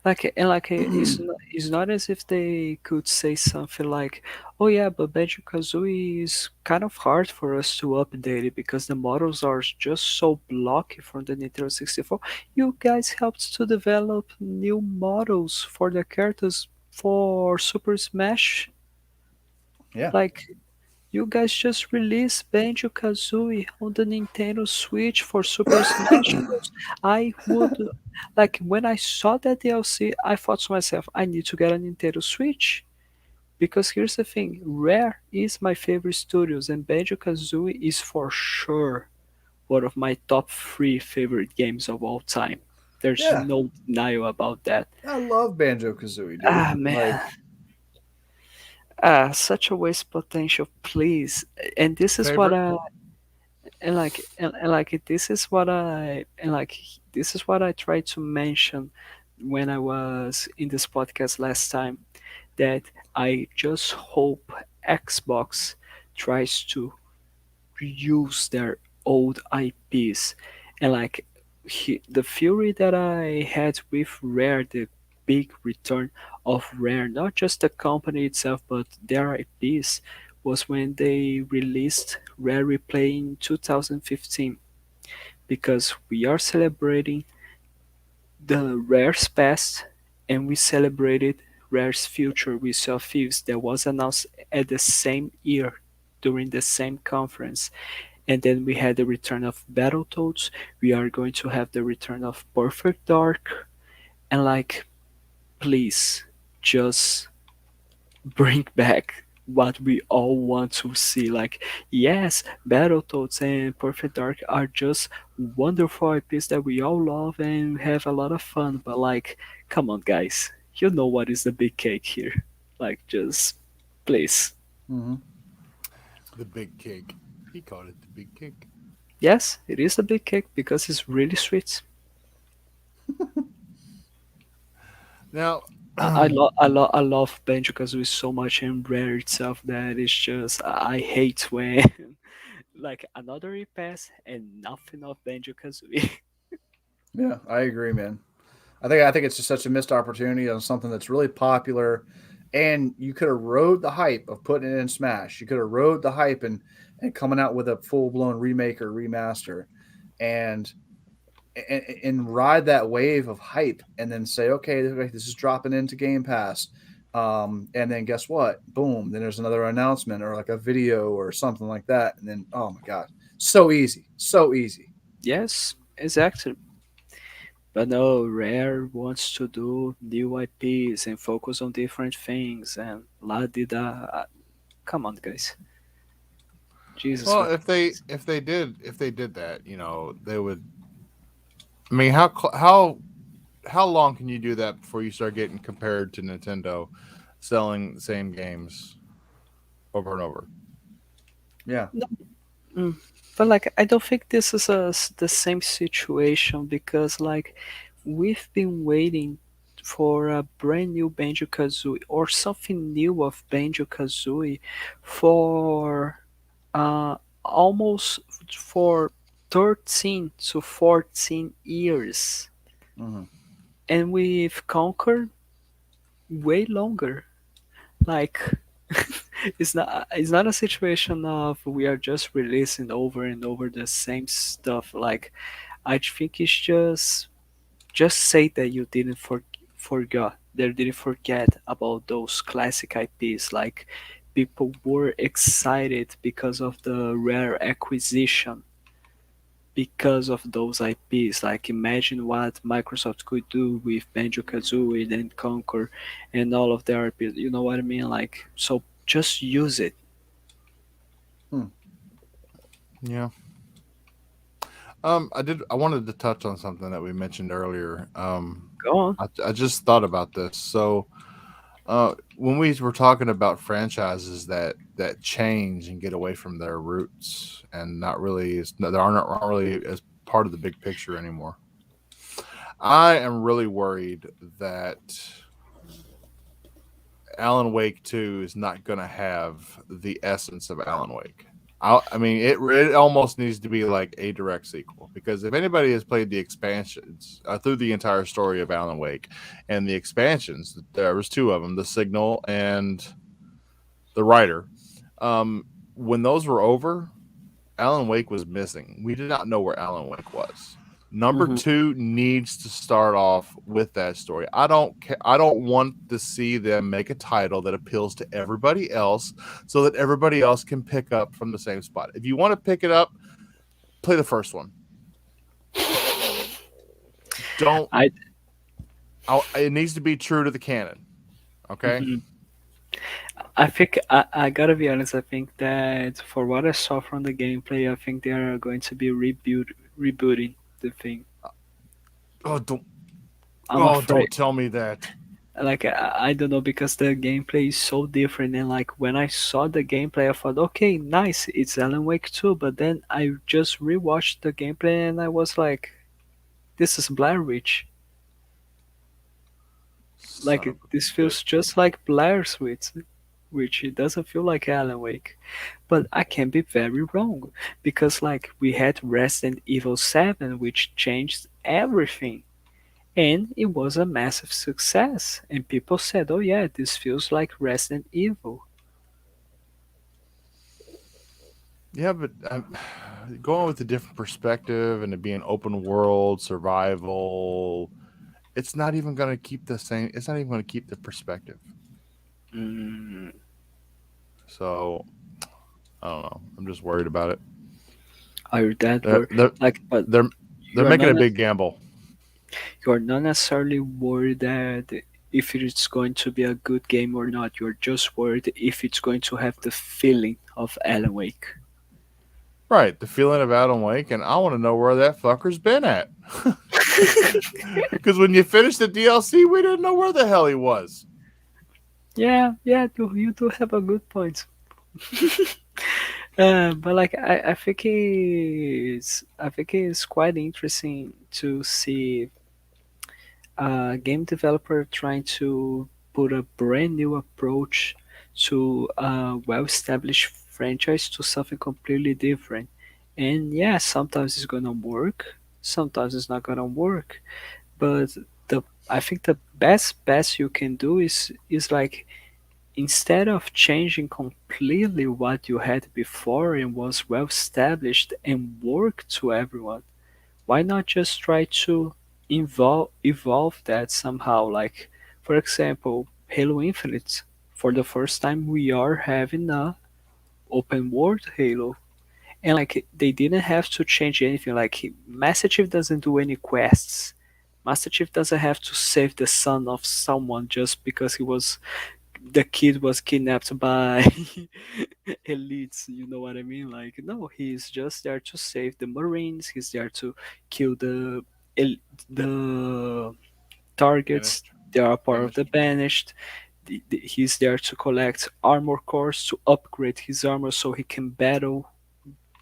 Speaker 3: it's not as if they could say something like, "Oh yeah, but Banjo Kazooie is kind of hard for us to update it because the models are just so blocky from the Nintendo 64." You guys helped to develop new models for the characters for Super Smash.
Speaker 2: Yeah,
Speaker 3: Like, you guys just released Banjo Kazooie on the Nintendo Switch for Super Smash Bros. I would like when I saw that DLC, I thought to myself, I need to get a Nintendo Switch. Because here's the thing, Rare is my favorite studios and Banjo Kazooie is for sure one of my top three favorite games of all time. There's
Speaker 2: yeah.
Speaker 3: no denial about that.
Speaker 2: I love Banjo Kazooie, dude.
Speaker 3: Ah man,
Speaker 2: Like,
Speaker 3: such a waste potential, please. And this is what
Speaker 1: Favorite?
Speaker 3: I and like this is what I and like this is what I tried to mention when I was in this podcast last time, that I just hope Xbox tries to reuse their old IPs, and like the fury that I had with Rare, the big return of Rare, not just the company itself, but their IPs, was when they released Rare Replay in 2015. Because we are celebrating the Rare's past and we celebrated Rare's future with Sea of Thieves that was announced at the same year during the same conference. And then we had the return of Battletoads. We are going to have the return of Perfect Dark. And like, please, just bring back what we all want to see. Like, yes, Battletoads and Perfect Dark are just wonderful IPs that we all love and have a lot of fun. But like, come on, guys, you know what is the big cake here? Like, just please.
Speaker 2: Hmm.
Speaker 1: The big cake. He called it the big cake.
Speaker 3: Yes, it is a big cake because it's really sweet.
Speaker 1: Now,
Speaker 3: I love Banjo Kazooie so much and Rare itself that it's just I hate when like another repass and nothing of Banjo Kazooie.
Speaker 2: Yeah, I agree, man. I think it's just such a missed opportunity on something that's really popular, and you could have rode the hype of putting it in Smash. You could have rode the hype and coming out with a full blown remake or remaster, and, and ride that wave of hype, and then say, okay, this is dropping into Game Pass. And then guess what? Boom! Then there's another announcement or like a video or something like that, and then oh my god, so easy, so easy.
Speaker 3: Yes, exactly. But no, Rare wants to do new IPs and focus on different things and la di da. Come on, guys. Jesus
Speaker 1: well,
Speaker 3: Christ.
Speaker 1: if they did that, they would. I mean, how long can you do that before you start getting compared to Nintendo selling the same games over and over?
Speaker 2: Yeah.
Speaker 3: No, but like, I don't think this is the same situation because like we've been waiting for a brand new Banjo Kazooie or something new of Banjo Kazooie for uh, almost for 13 to 14 years,
Speaker 2: Hmm.
Speaker 3: and we've conquered way longer. Like, it's not a situation of we are just releasing over and over the same stuff. Like, I think it's just say that you didn't forgot they didn't forget about those classic IPs. Like, people were excited because of the Rare acquisition because of those IPs. Like, imagine what Microsoft could do with Banjo Kazooie and Conquer and all of their IPs. You know what I mean? Like, so just use it.
Speaker 2: Hmm.
Speaker 1: Yeah. I wanted to touch on something that we mentioned earlier.
Speaker 3: Go on.
Speaker 1: I just thought about this. So, when we were talking about franchises that change and get away from their roots and not really they aren't really as part of the big picture anymore. I am really worried that Alan Wake 2 is not going to have the essence of Alan Wake. I mean, it almost needs to be like a direct sequel because if anybody has played the expansions through the entire story of Alan Wake and the expansions, there was two of them, the Signal and the Rider. When those were over, Alan Wake was missing. We did not know where Alan Wake was. Number
Speaker 3: Hmm.
Speaker 1: two needs to start off with that story. I don't want to see them make a title that appeals to everybody else, so that everybody else can pick up from the same spot. If you want to pick it up, play the first one. Don't.
Speaker 3: I
Speaker 1: It needs to be true to the canon. Okay.
Speaker 3: mhm. I think I gotta be honest. I think that for what I saw from the gameplay, I think they are going to be rebooting the thing.
Speaker 1: Oh don't.
Speaker 3: I'm
Speaker 1: Oh,
Speaker 3: afraid.
Speaker 1: don't tell me that.
Speaker 3: Like, I don't know because the gameplay is so different. And like when I saw the gameplay, I thought, okay, nice, it's Alan Wake 2. But then I just rewatched the gameplay and I was like, this is Blair Witch.
Speaker 1: Son
Speaker 3: Like,
Speaker 1: of
Speaker 3: this
Speaker 1: a bitch.
Speaker 3: feels just like Blair's Witch, which it doesn't feel like Alan Wake. But I can be very wrong because like we had Resident Evil 7, which changed everything. And it was a massive success. And people said, oh yeah, this feels like Resident Evil.
Speaker 1: Yeah, but going with a different perspective and it being open world survival, it's not even going to keep the same. It's not even going to keep the perspective.
Speaker 3: Mm,
Speaker 1: So I don't know. I'm just worried about it.
Speaker 3: are you that
Speaker 1: They're
Speaker 3: worried?
Speaker 1: they're
Speaker 3: Like, but
Speaker 1: they're, they're
Speaker 3: you're
Speaker 1: making a
Speaker 3: not
Speaker 1: big gamble.
Speaker 3: you're not necessarily worried that if it's going to be a good game or not. You're just worried if it's going to have the feeling of Alan Wake.
Speaker 1: Right, the feeling of Adam Wake, and I want to know where that fucker's been at. Because when you finished the DLC, we didn't know where the hell he was.
Speaker 3: Yeah, yeah, you do have a good point. But like I think it's quite interesting to see a game developer trying to put a brand new approach to a well-established franchise to something completely different. And yeah, sometimes it's gonna work, sometimes it's not gonna work. But the I think the best you can do is like instead of changing completely what you had before and was well established and worked to everyone, why not just try to evolve that somehow? Like, for example, Halo Infinite. For the first time, we are having a open world Halo, and like they didn't have to change anything. Like Master Chief doesn't do any quests. Master Chief doesn't have to save the son of someone just because the kid was kidnapped by elites, you know what I mean? Like, no, he's just there to save the Marines. He's there to kill the targets.
Speaker 1: Banished.
Speaker 3: They are part of the
Speaker 1: Banished.
Speaker 3: Banished. He's there to collect armor cores to upgrade his armor so he can battle.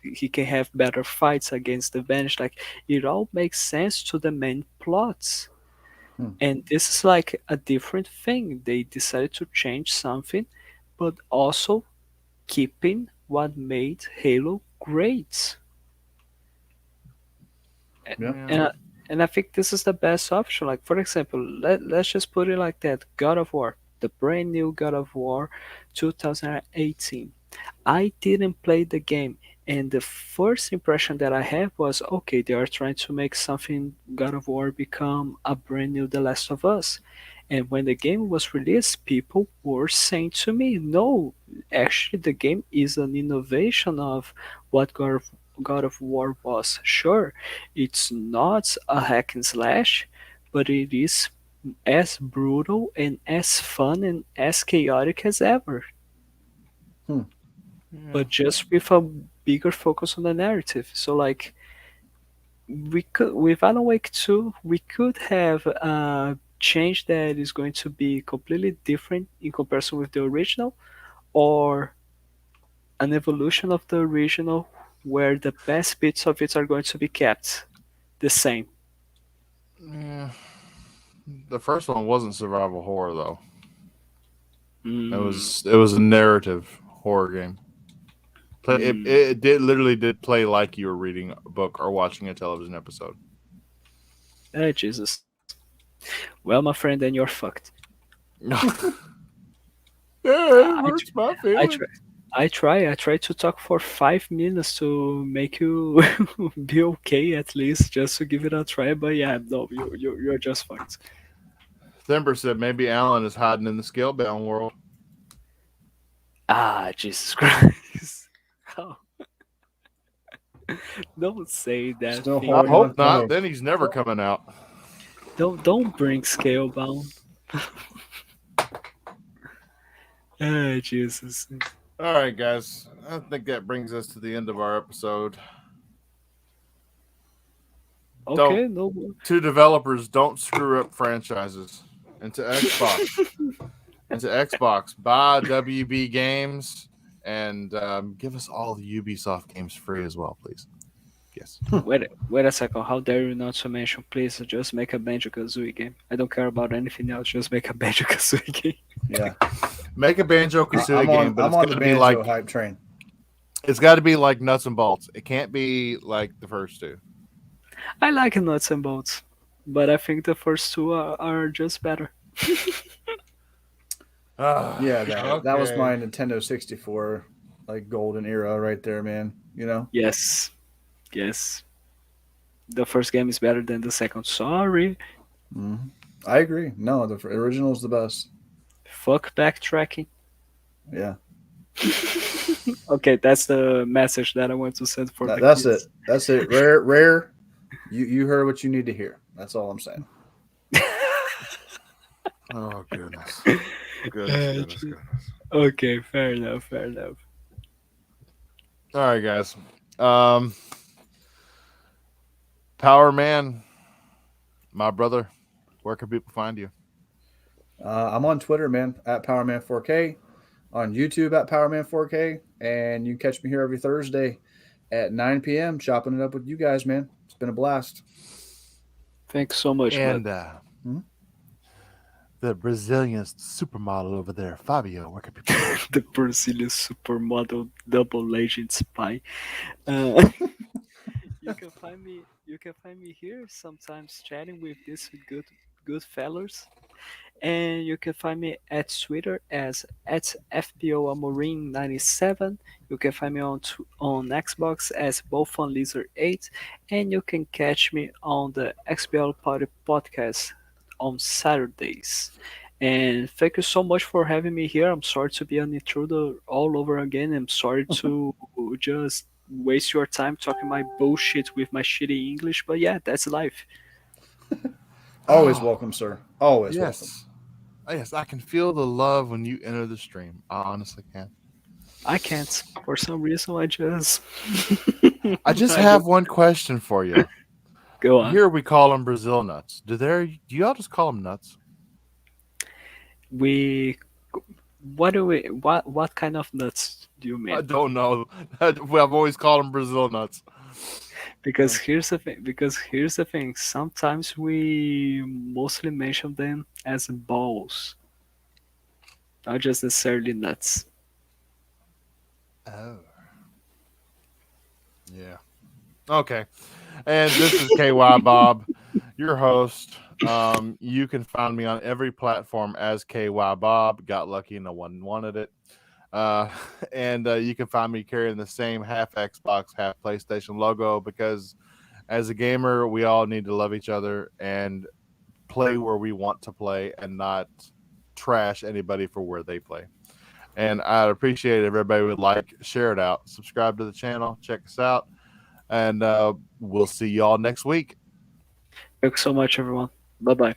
Speaker 3: He can have better fights against the Banished. Like, it all makes sense to the main plots.
Speaker 2: Hmm.
Speaker 3: And this is like a different thing. They decided to change something, but also keeping what made Halo great.
Speaker 2: Yeah.
Speaker 1: Yeah.
Speaker 3: And I, and I think this is the best option. Like for example, let's just put it like that: God of War, the brand new God of War, 2018. I didn't play the game, and the first impression that I have was okay, they are trying to make something God of War become a brand new The Last of Us. And when the game was released, people were saying to me, no, actually, the game is an innovation of what God of War was. Sure, it's not a hack and slash, but it is as brutal and as fun and as chaotic as ever,
Speaker 2: Hmm.
Speaker 1: Yeah.
Speaker 3: but just with a bigger focus on the narrative. So like we could with Alan Wake 2, we could have a change that is going to be completely different in comparison with the original, or an evolution of the original where the best bits of it are going to be kept the same.
Speaker 1: Yeah. The first one wasn't survival horror though.
Speaker 3: Mm,
Speaker 1: It was a narrative horror game.
Speaker 3: mm.
Speaker 1: It did literally did play like you were reading a book or watching a television episode.
Speaker 3: Oh, Jesus. Well, my friend, then you're fucked.
Speaker 1: Yeah, it
Speaker 3: I,
Speaker 1: hurts my
Speaker 3: I try.
Speaker 1: feelings.
Speaker 3: I try to talk for 5 minutes to make you be okay at least, just to give it a try. But yeah, no, you're just fucked.
Speaker 1: Thember said maybe Alan is hiding in the scalebound world.
Speaker 3: Ah, Jesus Christ! Oh, don't say that
Speaker 2: Still
Speaker 3: thing,
Speaker 1: I
Speaker 2: holding
Speaker 3: man.
Speaker 2: on.
Speaker 1: hope not.
Speaker 2: Oh,
Speaker 1: Then he's never coming out.
Speaker 3: Don't bring Scalebound. Ah, Jesus.
Speaker 1: All right, guys. I think that brings us to the end of our episode. Don't
Speaker 3: Okay, no.
Speaker 1: To developers, don't screw up franchises. And to Xbox, buy WB games and give us all the Ubisoft games free as well, please. Yes.
Speaker 3: Wait a second. How dare you not to mention? Please just make a Banjo Kazooie game. I don't care about anything else. Just make a Banjo Kazooie game.
Speaker 2: yeah.
Speaker 1: Make a Banjo Kazooie game, but
Speaker 2: I'm
Speaker 1: it's
Speaker 2: on
Speaker 1: got
Speaker 2: the
Speaker 1: to be
Speaker 2: banjo
Speaker 1: like
Speaker 2: hype train.
Speaker 1: it's got to be like nuts and bolts. It can't be like the first two.
Speaker 3: I like nuts and bolts, but I think the first two are just better.
Speaker 2: Yeah, that was
Speaker 1: Okay.
Speaker 2: my Nintendo 64 like golden era right there, man. You know.
Speaker 3: Yes, yes. The first game is better than the second. Sorry.
Speaker 2: hmm I agree. No, the original is the best.
Speaker 3: Fuck backtracking.
Speaker 2: Yeah,
Speaker 3: Okay, that's the message that I want to send for the
Speaker 2: that's it.
Speaker 3: kids.
Speaker 2: That's it. Rare. You heard what you need to hear. That's all I'm saying.
Speaker 1: Oh goodness. Goodness,
Speaker 3: Uh,
Speaker 1: goodness, goodness.
Speaker 3: okay, fair enough, fair enough.
Speaker 1: All right, guys. Um, Power Man, my brother. Where can people find you?
Speaker 2: I'm on Twitter, man, at PowerMan4K, on YouTube at PowerMan4K, and you can catch me here every Thursday at 9 p.m. chopping it up with you guys, man. It's been a blast.
Speaker 3: Thanks so much, bud.
Speaker 1: And
Speaker 2: Mhm.
Speaker 1: the Brazilian supermodel over there, Fabio. Where can people find
Speaker 3: The Brazilian supermodel double agent spy. Uh, you can find me. You can find me here sometimes chatting with these good fellas. And you can find me at Twitter as at FBOAmorin97. You can find me on Xbox as BothOnLizard8. And you can catch me on the XBL Party podcast on Saturdays. And thank you so much for having me here. I'm sorry to be an intruder all over again. I'm sorry to just waste your time talking my bullshit with my shitty English, but yeah, that's life.
Speaker 2: Always
Speaker 1: Oh,
Speaker 2: welcome, sir. Always welcome.
Speaker 1: yes. Yes, I can feel the love when you enter the stream. I honestly can.
Speaker 3: I can't. For some reason, I just.
Speaker 1: I just
Speaker 3: I
Speaker 1: have
Speaker 3: just.
Speaker 1: one question for you.
Speaker 3: Go on.
Speaker 1: Here we call them Brazil nuts. Do y'all just call them nuts?
Speaker 3: We. What do we. What kind of nuts do you
Speaker 1: I
Speaker 3: mean?
Speaker 1: don't know. I've always called them Brazil nuts.
Speaker 3: Because here's the thing. Because here's the thing. Sometimes we mostly mention them as balls, not just necessarily nuts.
Speaker 1: Oh, yeah. Okay. And this is K.Y.Bob, your host. You can find me on every platform as K.Y.Bob. Got lucky, no one wanted it. Uh, and you can find me carrying the same half Xbox, half PlayStation logo because as a gamer, we all need to love each other and play where we want to play and not trash anybody for where they play. And I'd appreciate it if everybody would like, share it out, subscribe to the channel, check us out, and we'll see y'all next week.
Speaker 3: Thanks so much, everyone. Bye bye.